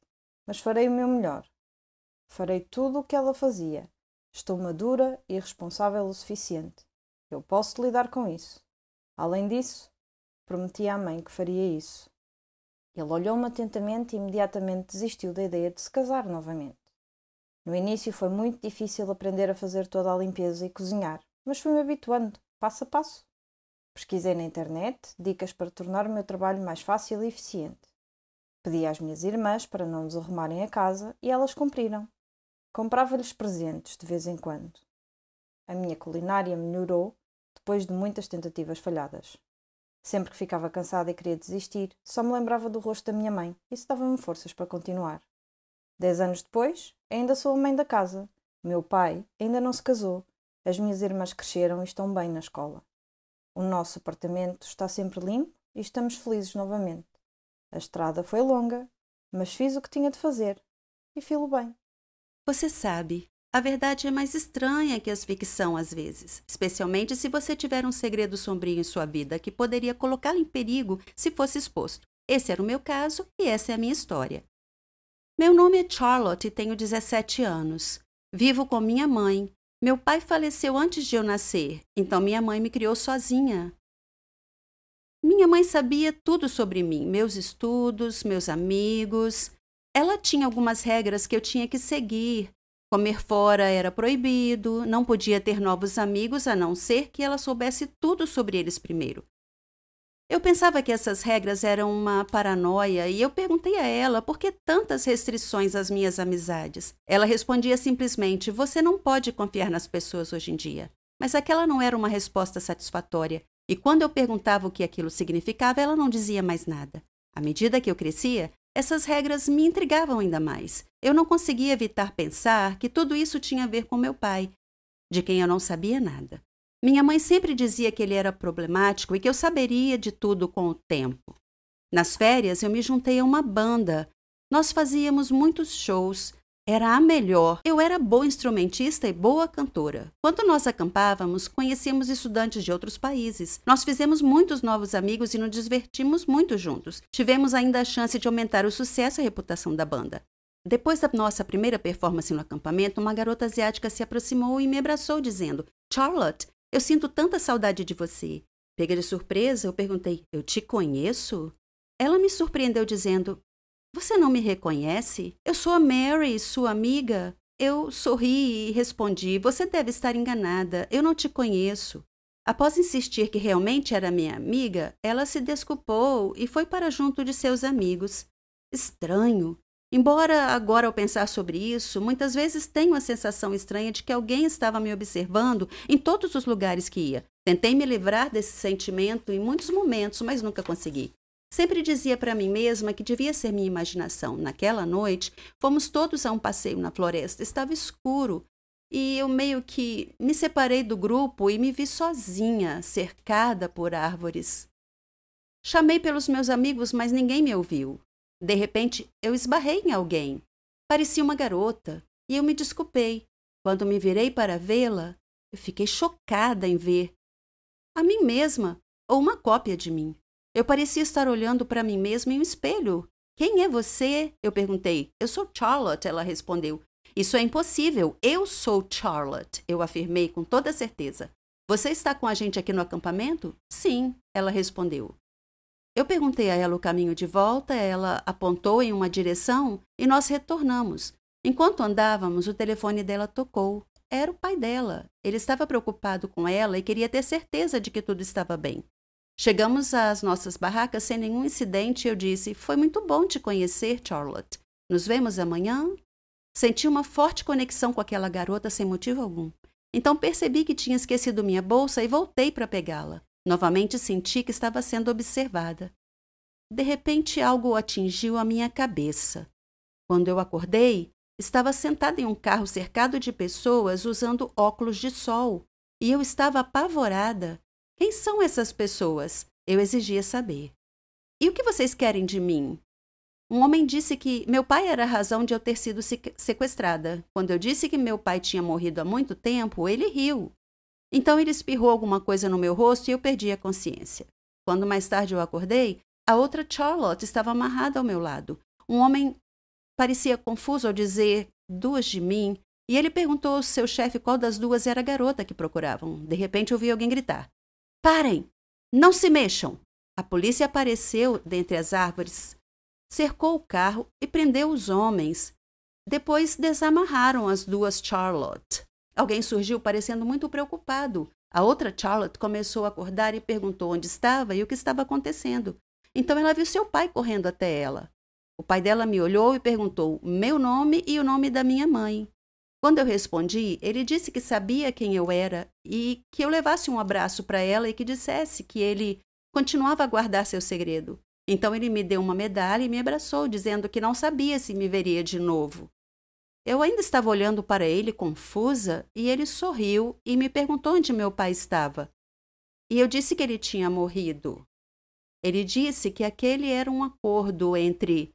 mas farei o meu melhor. Farei tudo o que ela fazia. Estou madura e responsável o suficiente. Eu posso lidar com isso. Além disso, prometi à mãe que faria isso. Ele olhou-me atentamente e imediatamente desistiu da ideia de se casar novamente. No início foi muito difícil aprender a fazer toda a limpeza e cozinhar, mas fui-me habituando, passo a passo. Pesquisei na internet dicas para tornar o meu trabalho mais fácil e eficiente. Pedi às minhas irmãs para não desarrumarem a casa e elas cumpriram. Comprava-lhes presentes de vez em quando. A minha culinária melhorou depois de muitas tentativas falhadas. Sempre que ficava cansada e queria desistir, só me lembrava do rosto da minha mãe e isso dava-me forças para continuar. 10 anos depois, ainda sou a mãe da casa. Meu pai ainda não se casou. As minhas irmãs cresceram e estão bem na escola. O nosso apartamento está sempre limpo e estamos felizes novamente. A estrada foi longa, mas fiz o que tinha de fazer e filo bem. Você sabe, a verdade é mais estranha que a ficção às vezes, especialmente se você tiver um segredo sombrio em sua vida que poderia colocá-lo em perigo se fosse exposto. Esse era o meu caso e essa é a minha história. Meu nome é Charlotte e tenho 17 anos. Vivo com minha mãe. Meu pai faleceu antes de eu nascer, então minha mãe me criou sozinha. Minha mãe sabia tudo sobre mim, meus estudos, meus amigos. Ela tinha algumas regras que eu tinha que seguir. Comer fora era proibido, não podia ter novos amigos a não ser que ela soubesse tudo sobre eles primeiro. Eu pensava que essas regras eram uma paranoia e eu perguntei a ela por que tantas restrições às minhas amizades. Ela respondia simplesmente: você não pode confiar nas pessoas hoje em dia. Mas aquela não era uma resposta satisfatória e quando eu perguntava o que aquilo significava, ela não dizia mais nada. À medida que eu crescia, essas regras me intrigavam ainda mais. Eu não conseguia evitar pensar que tudo isso tinha a ver com meu pai, de quem eu não sabia nada. Minha mãe sempre dizia que ele era problemático e que eu saberia de tudo com o tempo. Nas férias, eu me juntei a uma banda. Nós fazíamos muitos shows. Era a melhor. Eu era boa instrumentista e boa cantora. Quando nós acampávamos, conhecíamos estudantes de outros países. Nós fizemos muitos novos amigos e nos divertimos muito juntos. Tivemos ainda a chance de aumentar o sucesso e a reputação da banda. Depois da nossa primeira performance no acampamento, uma garota asiática se aproximou e me abraçou, dizendo: Charlotte, eu sinto tanta saudade de você. Pega de surpresa, eu perguntei: eu te conheço? Ela me surpreendeu dizendo: você não me reconhece? Eu sou a Mary, sua amiga. Eu sorri e respondi: você deve estar enganada, eu não te conheço. Após insistir que realmente era minha amiga, ela se desculpou e foi para junto de seus amigos. Estranho. Embora agora, ao pensar sobre isso, muitas vezes tenho a sensação estranha de que alguém estava me observando em todos os lugares que ia. Tentei me livrar desse sentimento em muitos momentos, mas nunca consegui. Sempre dizia para mim mesma que devia ser minha imaginação. Naquela noite, fomos todos a um passeio na floresta. Estava escuro e eu meio que me separei do grupo e me vi sozinha, cercada por árvores. Chamei pelos meus amigos, mas ninguém me ouviu. De repente, eu esbarrei em alguém. Parecia uma garota e eu me desculpei. Quando me virei para vê-la, eu fiquei chocada em ver a mim mesma ou uma cópia de mim. Eu parecia estar olhando para mim mesma em um espelho. Quem é você? Eu perguntei. Eu sou Charlotte, ela respondeu. Isso é impossível. Eu sou Charlotte, eu afirmei com toda certeza. Você está com a gente aqui no acampamento? Sim, ela respondeu. Eu perguntei a ela o caminho de volta, ela apontou em uma direção e nós retornamos. Enquanto andávamos, o telefone dela tocou. Era o pai dela. Ele estava preocupado com ela e queria ter certeza de que tudo estava bem. Chegamos às nossas barracas sem nenhum incidente e eu disse: foi muito bom te conhecer, Charlotte. Nos vemos amanhã? Senti uma forte conexão com aquela garota sem motivo algum. Então percebi que tinha esquecido minha bolsa e voltei para pegá-la. Novamente senti que estava sendo observada. De repente, algo atingiu a minha cabeça. Quando eu acordei, estava sentada em um carro cercado de pessoas usando óculos de sol. E eu estava apavorada. Quem são essas pessoas? Eu exigia saber. E o que vocês querem de mim? Um homem disse que meu pai era a razão de eu ter sido sequestrada. Quando eu disse que meu pai tinha morrido há muito tempo, ele riu. Então ele espirrou alguma coisa no meu rosto e eu perdi a consciência. Quando mais tarde eu acordei, a outra Charlotte estava amarrada ao meu lado. Um homem parecia confuso ao dizer 2 de mim e ele perguntou ao seu chefe qual das 2 era a garota que procuravam. De repente ouvi alguém gritar: parem! Não se mexam! A polícia apareceu dentre as árvores. cercou o carro e prendeu os homens. Depois desamarraram as duas Charlotte. Alguém surgiu parecendo muito preocupado. A outra Charlotte começou a acordar e perguntou onde estava e o que estava acontecendo. Então ela viu seu pai correndo até ela. O pai dela me olhou e perguntou meu nome e o nome da minha mãe. Quando eu respondi, ele disse que sabia quem eu era e que eu levasse um abraço para ela e que dissesse que ele continuava a guardar seu segredo. Então ele me deu uma medalha e me abraçou, dizendo que não sabia se me veria de novo. Eu ainda estava olhando para ele confusa e ele sorriu e me perguntou onde meu pai estava. E eu disse que ele tinha morrido. Ele disse que aquele era um acordo entre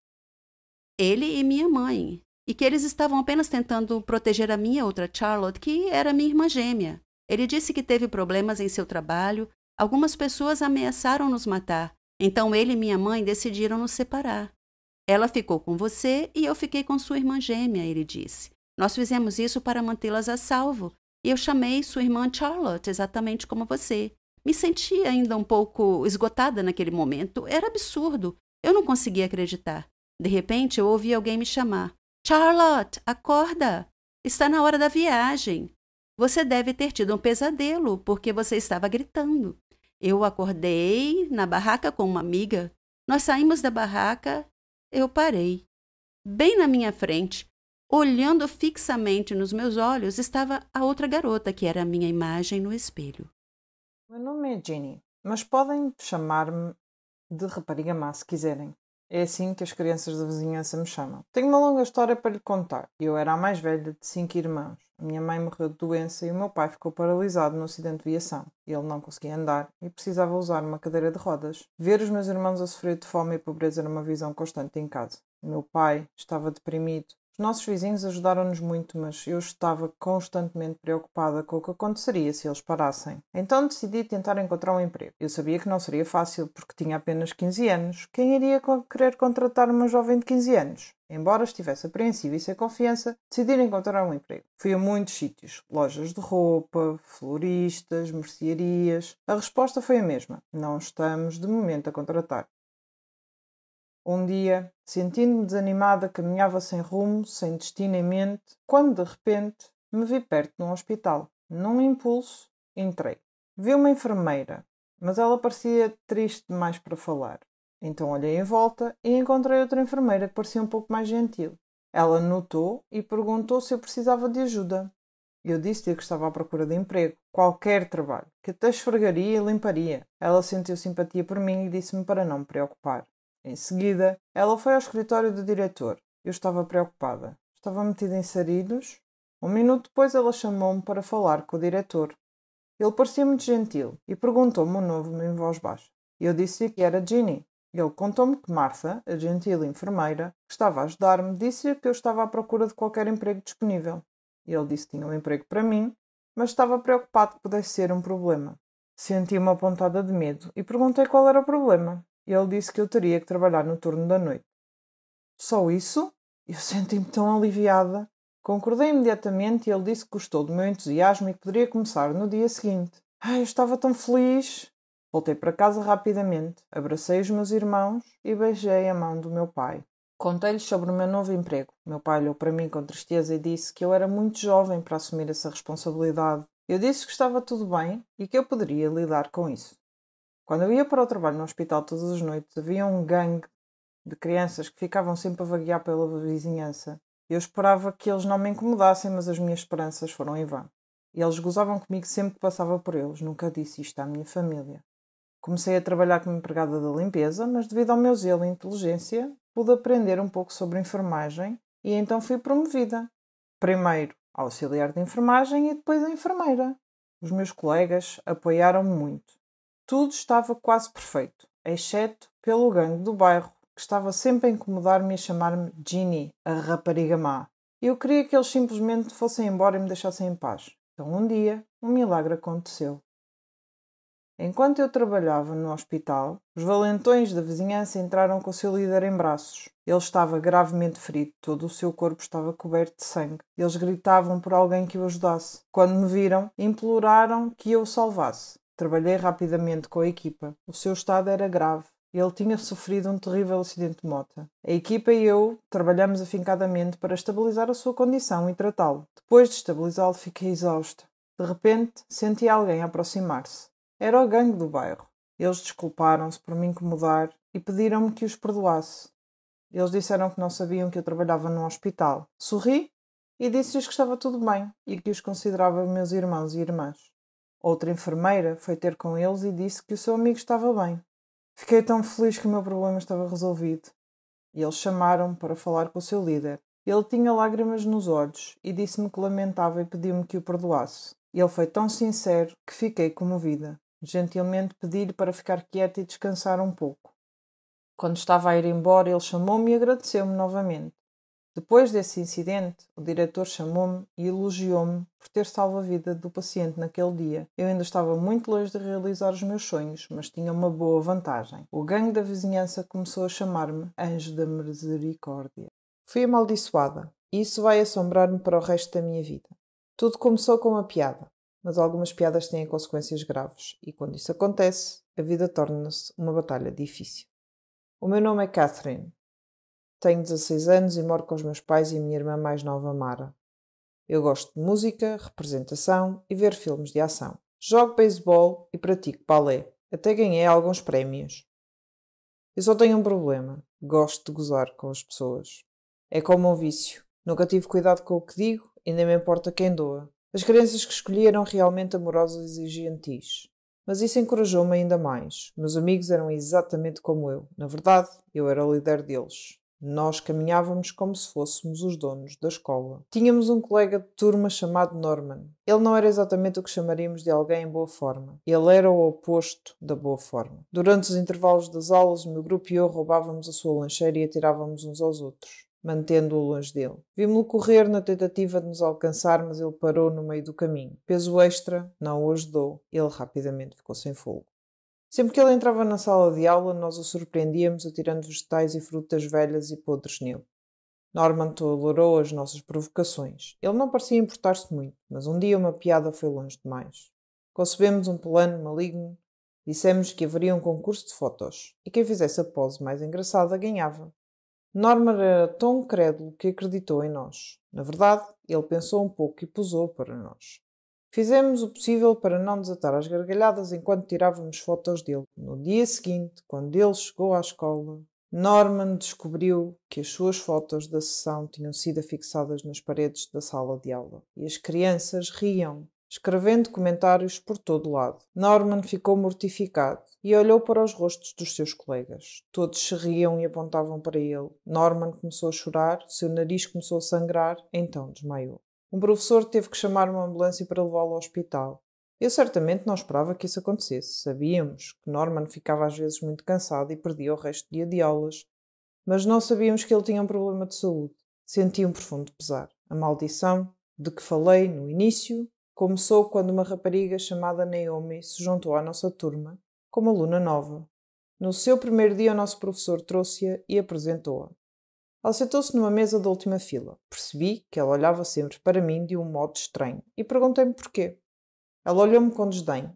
ele e minha mãe e que eles estavam apenas tentando proteger a minha outra Charlotte, que era minha irmã gêmea. Ele disse que teve problemas em seu trabalho, algumas pessoas ameaçaram nos matar, então ele e minha mãe decidiram nos separar. Ela ficou com você e eu fiquei com sua irmã gêmea, ele disse. Nós fizemos isso para mantê-las a salvo e eu chamei sua irmã Charlotte exatamente como você. Me senti ainda um pouco esgotada naquele momento. Era absurdo. Eu não conseguia acreditar. De repente, eu ouvi alguém me chamar. Charlotte, acorda! Está na hora da viagem. Você deve ter tido um pesadelo porque você estava gritando. Eu acordei na barraca com uma amiga. Nós saímos da barraca. Eu parei. Bem na minha frente, olhando fixamente nos meus olhos, estava a outra garota, que era a minha imagem no espelho. Meu nome é Ginny, mas podem chamar-me de rapariga má se quiserem. É assim que as crianças da vizinhança me chamam. Tenho uma longa história para lhe contar. Eu era a mais velha de 5 irmãos. A minha mãe morreu de doença e o meu pai ficou paralisado no acidente de viação. Ele não conseguia andar e precisava usar uma cadeira de rodas. Ver os meus irmãos a sofrer de fome e pobreza era uma visão constante em casa. O meu pai estava deprimido. Os nossos vizinhos ajudaram-nos muito, mas eu estava constantemente preocupada com o que aconteceria se eles parassem. Então decidi tentar encontrar um emprego. Eu sabia que não seria fácil, porque tinha apenas 15 anos. Quem iria querer contratar uma jovem de 15 anos? Embora estivesse apreensiva e sem confiança, decidi encontrar um emprego. Fui a muitos sítios, lojas de roupa, floristas, mercearias. A resposta foi a mesma. Não estamos, de momento, a contratar. Um dia, sentindo-me desanimada, caminhava sem rumo, sem destino em mente, quando, de repente, me vi perto de um hospital. Num impulso, entrei. Vi uma enfermeira, mas ela parecia triste demais para falar. Então olhei em volta e encontrei outra enfermeira que parecia um pouco mais gentil. Ela notou e perguntou se eu precisava de ajuda. Eu disse-lhe que estava à procura de emprego, qualquer trabalho, que até esfregaria e limparia. Ela sentiu simpatia por mim e disse-me para não me preocupar. Em seguida, ela foi ao escritório do diretor. Eu estava preocupada. Estava metida em sarilhos. Um minuto depois ela chamou-me para falar com o diretor. Ele parecia muito gentil e perguntou-me o nome em voz baixa. Eu disse-lhe que era Ginny. Ele contou-me que Martha, a gentil enfermeira, que estava a ajudar-me, disse-lhe que eu estava à procura de qualquer emprego disponível. Ele disse que tinha um emprego para mim, mas estava preocupado que pudesse ser um problema. Senti uma pontada de medo e perguntei qual era o problema. Ele disse que eu teria que trabalhar no turno da noite. Só isso? Eu senti-me tão aliviada. Concordei imediatamente e ele disse que gostou do meu entusiasmo e que poderia começar no dia seguinte. Eu estava tão feliz. Voltei para casa rapidamente, abracei os meus irmãos e beijei a mão do meu pai. Contei-lhes sobre o meu novo emprego. Meu pai olhou para mim com tristeza e disse que eu era muito jovem para assumir essa responsabilidade. Eu disse que estava tudo bem e que eu poderia lidar com isso. Quando eu ia para o trabalho no hospital todas as noites, havia um gangue de crianças que ficavam sempre a vaguear pela vizinhança. Eu esperava que eles não me incomodassem, mas as minhas esperanças foram em vão. E eles gozavam comigo sempre que passava por eles. Nunca disse isto à minha família. Comecei a trabalhar como empregada da limpeza, mas devido ao meu zelo e inteligência, pude aprender um pouco sobre enfermagem e então fui promovida. Primeiro a auxiliar de enfermagem e depois a enfermeira. Os meus colegas apoiaram-me muito. Tudo estava quase perfeito, exceto pelo gangue do bairro, que estava sempre a incomodar-me e a chamar-me Ginny, a rapariga má. Eu queria que eles simplesmente fossem embora e me deixassem em paz. Então um dia, um milagre aconteceu. Enquanto eu trabalhava no hospital, os valentões da vizinhança entraram com o seu líder em braços. Ele estava gravemente ferido, todo o seu corpo estava coberto de sangue. Eles gritavam por alguém que o ajudasse. Quando me viram, imploraram que eu o salvasse. Trabalhei rapidamente com a equipa. O seu estado era grave. Ele tinha sofrido um terrível acidente de moto. A equipa e eu trabalhamos afincadamente para estabilizar a sua condição e tratá-lo. Depois de estabilizá-lo, fiquei exausta. De repente, senti alguém aproximar-se. Era o gangue do bairro. Eles desculparam-se por me incomodar e pediram-me que os perdoasse. Eles disseram que não sabiam que eu trabalhava num hospital. Sorri e disse-lhes que estava tudo bem e que os considerava meus irmãos e irmãs. Outra enfermeira foi ter com eles e disse que o seu amigo estava bem. Fiquei tão feliz que o meu problema estava resolvido. E eles chamaram-me para falar com o seu líder. Ele tinha lágrimas nos olhos e disse-me que lamentava e pediu-me que o perdoasse. Ele foi tão sincero que fiquei comovida. Gentilmente pedi-lhe para ficar quieta e descansar um pouco. Quando estava a ir embora, ele chamou-me e agradeceu-me novamente. Depois desse incidente, o diretor chamou-me e elogiou-me por ter salvo a vida do paciente naquele dia. Eu ainda estava muito longe de realizar os meus sonhos, mas tinha uma boa vantagem. O gangue da vizinhança começou a chamar-me Anjo da Misericórdia. Fui amaldiçoada e isso vai assombrar-me para o resto da minha vida. Tudo começou com uma piada, mas algumas piadas têm consequências graves e quando isso acontece, a vida torna-se uma batalha difícil. O meu nome é Catherine. Tenho 16 anos e moro com os meus pais e a minha irmã mais nova, Mara. Eu gosto de música, representação e ver filmes de ação. Jogo beisebol e pratico balé. Até ganhei alguns prémios. Eu só tenho um problema. Gosto de gozar com as pessoas. É como um vício. Nunca tive cuidado com o que digo e nem me importa quem doa. As crianças que escolhi eram realmente amorosas e gentis. Mas isso encorajou-me ainda mais. Meus amigos eram exatamente como eu. Na verdade, eu era o líder deles. Nós caminhávamos como se fôssemos os donos da escola. Tínhamos um colega de turma chamado Norman. Ele não era exatamente o que chamaríamos de alguém em boa forma. Ele era o oposto da boa forma. Durante os intervalos das aulas, o meu grupo e eu roubávamos a sua lancheira e atirávamos uns aos outros, mantendo-o longe dele. Vimos-lo correr na tentativa de nos alcançar, mas ele parou no meio do caminho. Peso extra não o ajudou. Ele rapidamente ficou sem fogo. Sempre que ele entrava na sala de aula, nós o surpreendíamos atirando vegetais e frutas velhas e podres nele. Norman tolerou as nossas provocações. Ele não parecia importar-se muito, mas um dia uma piada foi longe demais. Concebemos um plano maligno. Dissemos que haveria um concurso de fotos, e quem fizesse a pose mais engraçada ganhava. Norman era tão crédulo que acreditou em nós. Na verdade, ele pensou um pouco e posou para nós. Fizemos o possível para não desatar as gargalhadas enquanto tirávamos fotos dele. No dia seguinte, quando ele chegou à escola, Norman descobriu que as suas fotos da sessão tinham sido afixadas nas paredes da sala de aula. E as crianças riam, escrevendo comentários por todo lado. Norman ficou mortificado e olhou para os rostos dos seus colegas. Todos se riam e apontavam para ele. Norman começou a chorar, seu nariz começou a sangrar, então desmaiou. Um professor teve que chamar uma ambulância para levá-lo ao hospital. Eu certamente não esperava que isso acontecesse. Sabíamos que Norman ficava às vezes muito cansado e perdia o resto do dia de aulas, mas não sabíamos que ele tinha um problema de saúde. Senti um profundo pesar. A maldição de que falei no início começou quando uma rapariga chamada Naomi se juntou à nossa turma como aluna nova. No seu primeiro dia, o nosso professor trouxe-a e apresentou-a. Ela sentou-se numa mesa da última fila. Percebi que ela olhava sempre para mim de um modo estranho e perguntei-me porquê. Ela olhou-me com desdém.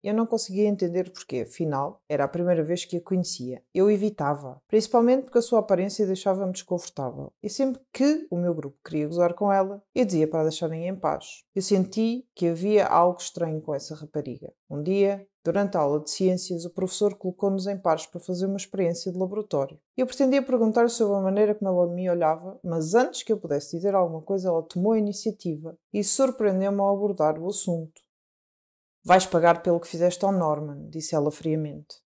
Eu não conseguia entender porquê, afinal, era a primeira vez que a conhecia. Eu evitava, principalmente porque a sua aparência deixava-me desconfortável. E sempre que o meu grupo queria gozar com ela, eu dizia para a deixarem em paz. Eu senti que havia algo estranho com essa rapariga. Um dia, durante a aula de ciências, o professor colocou-nos em pares para fazer uma experiência de laboratório. Eu pretendia perguntar sobre a maneira como ela me olhava, mas antes que eu pudesse dizer alguma coisa, ela tomou a iniciativa e surpreendeu-me ao abordar o assunto. Vais pagar pelo que fizeste ao Norman, disse ela friamente.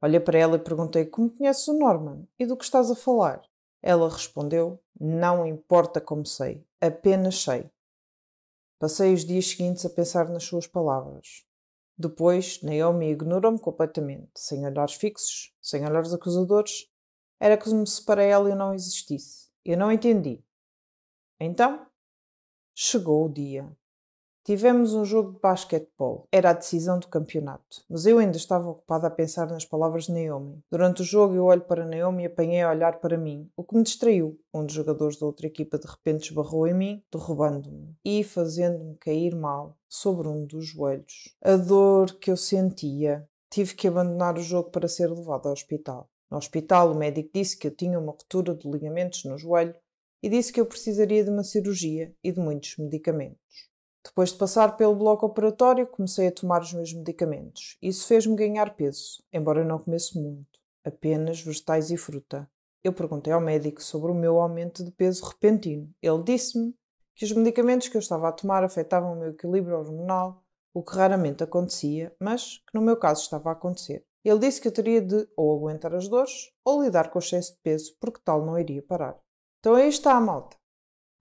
Olhei para ela e perguntei como conheces o Norman e do que estás a falar. Ela respondeu, não importa como sei, apenas sei. Passei os dias seguintes a pensar nas suas palavras. Depois, Naomi ignorou-me completamente, sem olhares fixos, sem olhares acusadores. Era como se para ela eu não existisse. Eu não entendi. Então, chegou o dia. Tivemos um jogo de basquetebol. Era a decisão do campeonato. Mas eu ainda estava ocupada a pensar nas palavras de Naomi. Durante o jogo eu olho para Naomi e apanhei a olhar para mim, o que me distraiu. Um dos jogadores da outra equipa de repente esbarrou em mim, derrubando-me e fazendo-me cair mal sobre um dos joelhos. A dor que eu sentia. tive que abandonar o jogo para ser levado ao hospital. No hospital, o médico disse que eu tinha uma ruptura de ligamentos no joelho e disse que eu precisaria de uma cirurgia e de muitos medicamentos. Depois de passar pelo bloco operatório, comecei a tomar os meus medicamentos. Isso fez-me ganhar peso, embora eu não comesse muito, apenas vegetais e fruta. Eu perguntei ao médico sobre o meu aumento de peso repentino. Ele disse-me que os medicamentos que eu estava a tomar afetavam o meu equilíbrio hormonal, o que raramente acontecia, mas que no meu caso estava a acontecer. Ele disse que eu teria de ou aguentar as dores ou lidar com o excesso de peso, porque tal não iria parar. Então aí está a malta.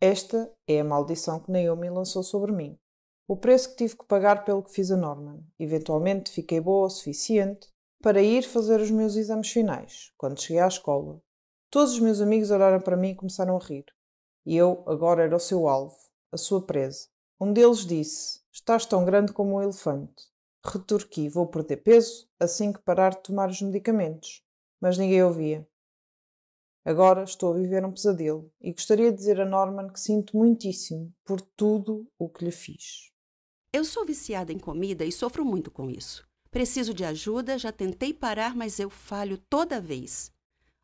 Esta é a maldição que Naomi lançou sobre mim. O preço que tive que pagar pelo que fiz a Norman. Eventualmente fiquei boa o suficiente para ir fazer os meus exames finais. Quando cheguei à escola, todos os meus amigos olharam para mim e começaram a rir. E eu agora era o seu alvo, a sua presa. Um deles disse: "Estás tão grande como um elefante." Retorqui: "Vou perder peso assim que parar de tomar os medicamentos." Mas ninguém ouvia. Agora estou a viver um pesadelo e gostaria de dizer a Norman que sinto muitíssimo por tudo o que lhe fiz. Eu sou viciada em comida e sofro muito com isso. Preciso de ajuda, já tentei parar, mas eu falho toda vez.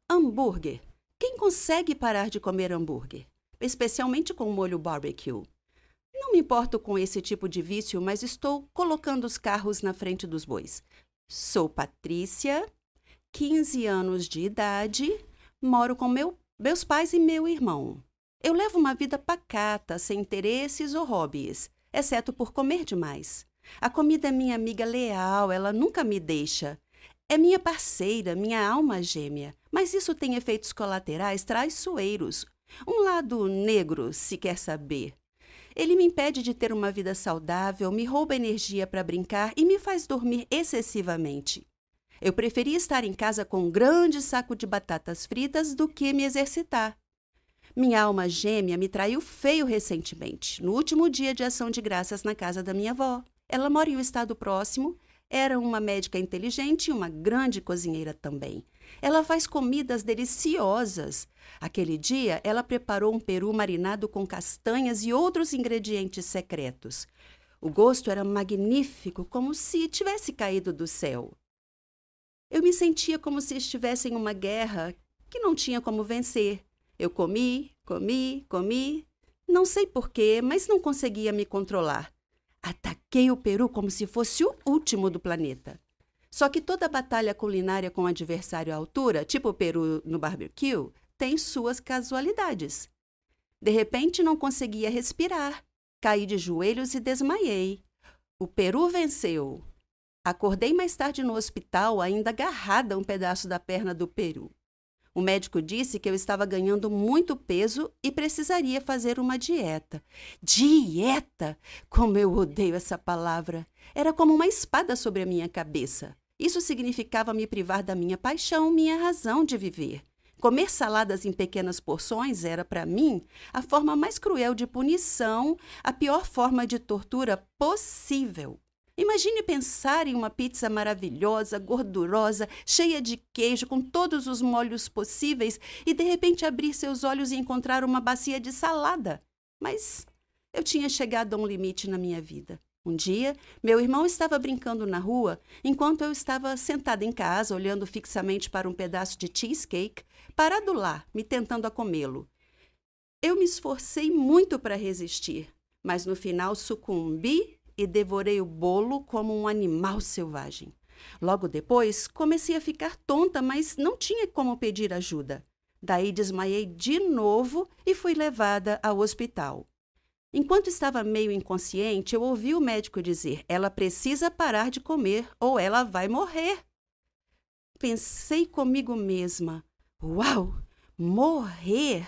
Hambúrguer. Quem consegue parar de comer hambúrguer? Especialmente com molho barbecue. Não me importo com esse tipo de vício, mas estou colocando os carros na frente dos bois. Sou Patrícia, 15 anos de idade, moro com meus pais e meu irmão. Eu levo uma vida pacata, sem interesses ou hobbies, exceto por comer demais. A comida é minha amiga leal, ela nunca me deixa. É minha parceira, minha alma gêmea, mas isso tem efeitos colaterais traiçoeiros. Um lado negro, se quer saber. Ele me impede de ter uma vida saudável, me rouba energia para brincar e me faz dormir excessivamente. Eu preferia estar em casa com um grande saco de batatas fritas do que me exercitar. Minha alma gêmea me traiu feio recentemente, no último dia de ação de graças na casa da minha avó. Ela mora em um estado próximo, era uma médica inteligente e uma grande cozinheira também. Ela faz comidas deliciosas. Aquele dia, ela preparou um peru marinado com castanhas e outros ingredientes secretos. O gosto era magnífico, como se tivesse caído do céu. Eu me sentia como se estivesse em uma guerra que não tinha como vencer. Eu comi. Não sei porquê, mas não conseguia me controlar. Ataquei o peru como se fosse o último do planeta. Só que toda batalha culinária com adversário à altura, tipo o peru no barbecue, tem suas casualidades. De repente, não conseguia respirar. Caí de joelhos e desmaiei. O peru venceu. Acordei mais tarde no hospital, ainda agarrada a um pedaço da perna do peru. O médico disse que eu estava ganhando muito peso e precisaria fazer uma dieta. Dieta! Como eu odeio essa palavra! Era como uma espada sobre a minha cabeça. Isso significava me privar da minha paixão, minha razão de viver. Comer saladas em pequenas porções era, para mim, a forma mais cruel de punição, a pior forma de tortura possível. Imagine pensar em uma pizza maravilhosa, gordurosa, cheia de queijo, com todos os molhos possíveis e, de repente, abrir seus olhos e encontrar uma bacia de salada. Mas eu tinha chegado a um limite na minha vida. Um dia, meu irmão estava brincando na rua, enquanto eu estava sentada em casa, olhando fixamente para um pedaço de cheesecake, parado lá, me tentando a comê-lo. Eu me esforcei muito para resistir, mas no final sucumbi e devorei o bolo como um animal selvagem. Logo depois, comecei a ficar tonta, mas não tinha como pedir ajuda. Daí desmaiei de novo e fui levada ao hospital. Enquanto estava meio inconsciente, eu ouvi o médico dizer: "Ela precisa parar de comer ou ela vai morrer." Pensei comigo mesma: "Uau! Morrer!"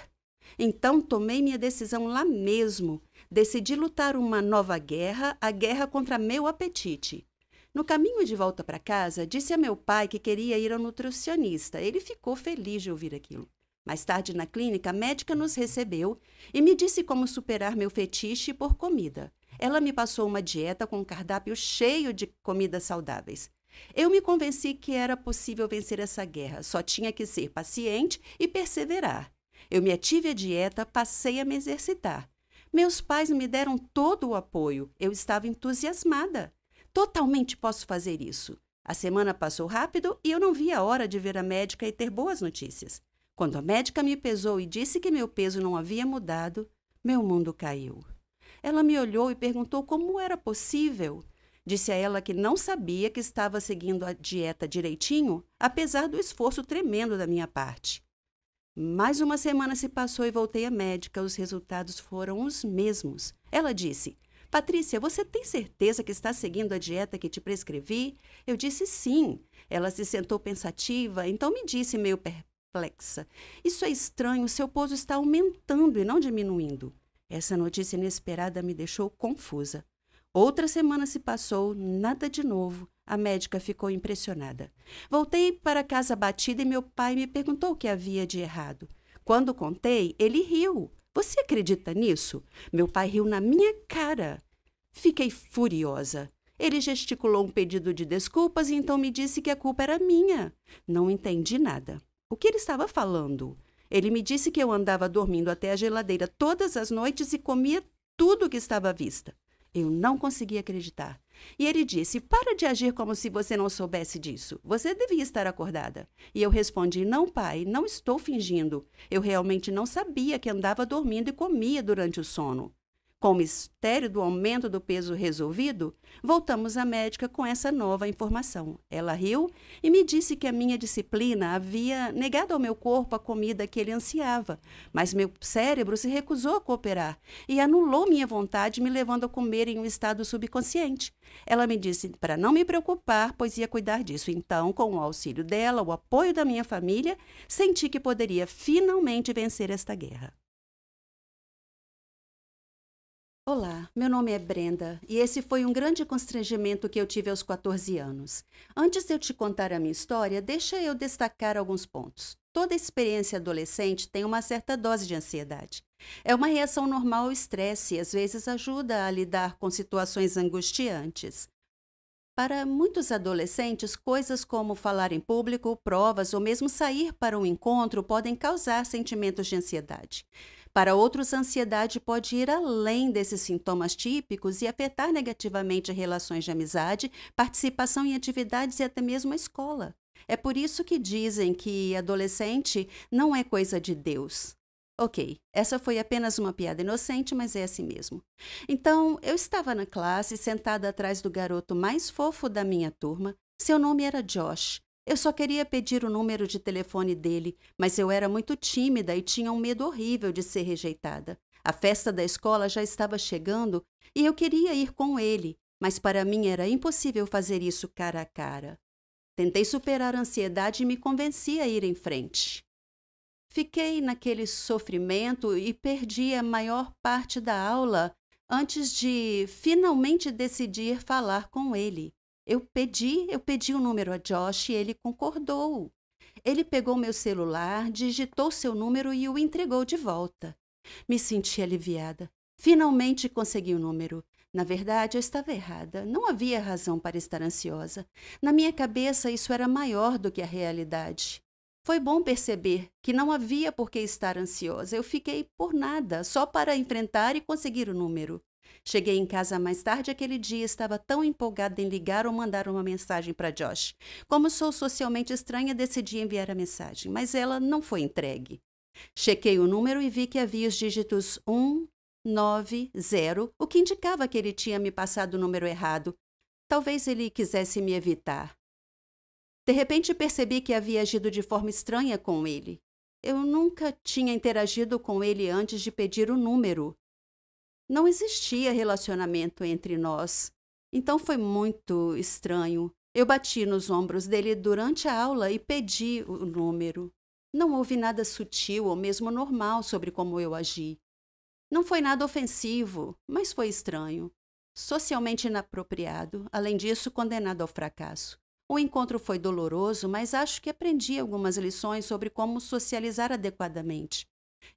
Então tomei minha decisão lá mesmo. Decidi lutar uma nova guerra, a guerra contra meu apetite. No caminho de volta para casa, disse a meu pai que queria ir ao nutricionista. Ele ficou feliz de ouvir aquilo. Mais tarde, na clínica, a médica nos recebeu e me disse como superar meu fetiche por comida. Ela me passou uma dieta com um cardápio cheio de comidas saudáveis. Eu me convenci que era possível vencer essa guerra, só tinha que ser paciente e perseverar. Eu me ative à dieta, passei a me exercitar. Meus pais me deram todo o apoio. Eu estava entusiasmada. Totalmente posso fazer isso. A semana passou rápido e eu não vi a hora de ver a médica e ter boas notícias. Quando a médica me pesou e disse que meu peso não havia mudado, meu mundo caiu. Ela me olhou e perguntou como era possível. Disse a ela que não sabia que estava seguindo a dieta direitinho, apesar do esforço tremendo da minha parte. Mais uma semana se passou e voltei à médica. Os resultados foram os mesmos. Ela disse: Patrícia, você tem certeza que está seguindo a dieta que te prescrevi? Eu disse sim. Ela se sentou pensativa, então me disse meio perplexa: Isso é estranho, seu peso está aumentando e não diminuindo. Essa notícia inesperada me deixou confusa. Outra semana se passou, nada de novo. A médica ficou impressionada. Voltei para casa abatida e meu pai me perguntou o que havia de errado. Quando contei, ele riu. Você acredita nisso? Meu pai riu na minha cara. Fiquei furiosa. Ele gesticulou um pedido de desculpas e então me disse que a culpa era minha. Não entendi nada. O que ele estava falando? Ele me disse que eu andava dormindo até a geladeira todas as noites e comia tudo que estava à vista. Eu não conseguia acreditar. E ele disse: para de agir como se você não soubesse disso. Você devia estar acordada. E eu respondi: não, pai, não estou fingindo. Eu realmente não sabia que andava dormindo e comia durante o sono. Com o mistério do aumento do peso resolvido, voltamos à médica com essa nova informação. Ela riu e me disse que a minha disciplina havia negado ao meu corpo a comida que ele ansiava, mas meu cérebro se recusou a cooperar e anulou minha vontade, me levando a comer em um estado subconsciente. Ela me disse para não me preocupar, pois ia cuidar disso. Então, com o auxílio dela, o apoio da minha família, senti que poderia finalmente vencer esta guerra. Olá, meu nome é Brenda e esse foi um grande constrangimento que eu tive aos 14 anos. Antes de eu te contar a minha história, deixa eu destacar alguns pontos. Toda experiência adolescente tem uma certa dose de ansiedade. É uma reação normal ao estresse e às vezes ajuda a lidar com situações angustiantes. Para muitos adolescentes, coisas como falar em público, provas ou mesmo sair para um encontro podem causar sentimentos de ansiedade. Para outros, a ansiedade pode ir além desses sintomas típicos e afetar negativamente relações de amizade, participação em atividades e até mesmo a escola. É por isso que dizem que adolescente não é coisa de Deus. Ok, essa foi apenas uma piada inocente, mas é assim mesmo. Então, eu estava na classe, sentada atrás do garoto mais fofo da minha turma. Seu nome era Josh. Eu só queria pedir o número de telefone dele, mas eu era muito tímida e tinha um medo horrível de ser rejeitada. A festa da escola já estava chegando e eu queria ir com ele, mas para mim era impossível fazer isso cara a cara. Tentei superar a ansiedade e me convenci a ir em frente. Fiquei naquele sofrimento e perdi a maior parte da aula antes de finalmente decidir falar com ele. Eu pedi o número a Josh e ele concordou. Ele pegou meu celular, digitou seu número e o entregou de volta. Me senti aliviada. Finalmente consegui o número. Na verdade, eu estava errada. Não havia razão para estar ansiosa. Na minha cabeça, isso era maior do que a realidade. Foi bom perceber que não havia por que estar ansiosa. Eu fiquei por nada, só para enfrentar e conseguir o número. Cheguei em casa mais tarde aquele dia e estava tão empolgada em ligar ou mandar uma mensagem para Josh. Como sou socialmente estranha, decidi enviar a mensagem, mas ela não foi entregue. Chequei o número e vi que havia os dígitos 190, o que indicava que ele tinha me passado o número errado. Talvez ele quisesse me evitar. De repente percebi que havia agido de forma estranha com ele. Eu nunca tinha interagido com ele antes de pedir o número. Não existia relacionamento entre nós. Então foi muito estranho. Eu bati nos ombros dele durante a aula e pedi o número. Não houve nada sutil ou mesmo normal sobre como eu agi. Não foi nada ofensivo, mas foi estranho. Socialmente inapropriado, além disso, condenado ao fracasso. O encontro foi doloroso, mas acho que aprendi algumas lições sobre como socializar adequadamente.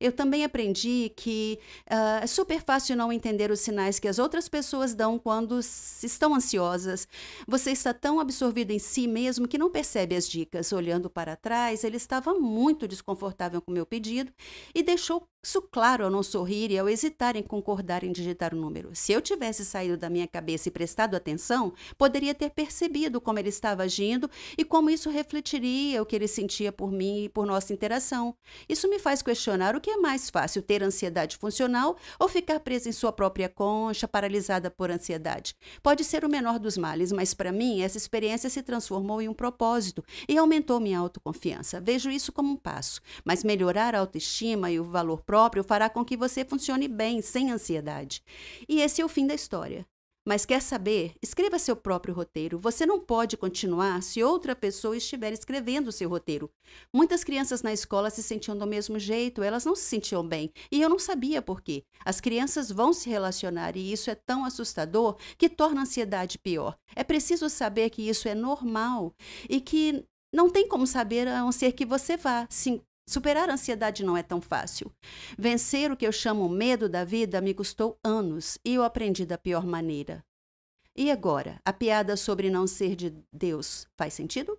Eu também aprendi que é super fácil não entender os sinais que as outras pessoas dão quando estão ansiosas. Você está tão absorvido em si mesmo que não percebe as dicas. Olhando para trás, ele estava muito desconfortável com o meu pedido e deixou isso claro ao não sorrir e ao hesitar em concordar em digitar o número. Se eu tivesse saído da minha cabeça e prestado atenção, poderia ter percebido como ele estava agindo e como isso refletiria o que ele sentia por mim e por nossa interação. Isso me faz questionar o que é mais fácil, ter ansiedade funcional ou ficar presa em sua própria concha, paralisada por ansiedade. Pode ser o menor dos males, mas para mim essa experiência se transformou em um propósito e aumentou minha autoconfiança. Vejo isso como um passo, mas melhorar a autoestima e o valor próprio fará com que você funcione bem, sem ansiedade. E esse é o fim da história. Mas quer saber? Escreva seu próprio roteiro. Você não pode continuar se outra pessoa estiver escrevendo o seu roteiro. Muitas crianças na escola se sentiam do mesmo jeito, elas não se sentiam bem. E eu não sabia por quê. As crianças vão se relacionar e isso é tão assustador que torna a ansiedade pior. É preciso saber que isso é normal e que não tem como saber a não ser que você vá. Sim, superar a ansiedade não é tão fácil. Vencer o que eu chamo medo da vida me custou anos e eu aprendi da pior maneira. E agora, a piada sobre não ser de Deus faz sentido?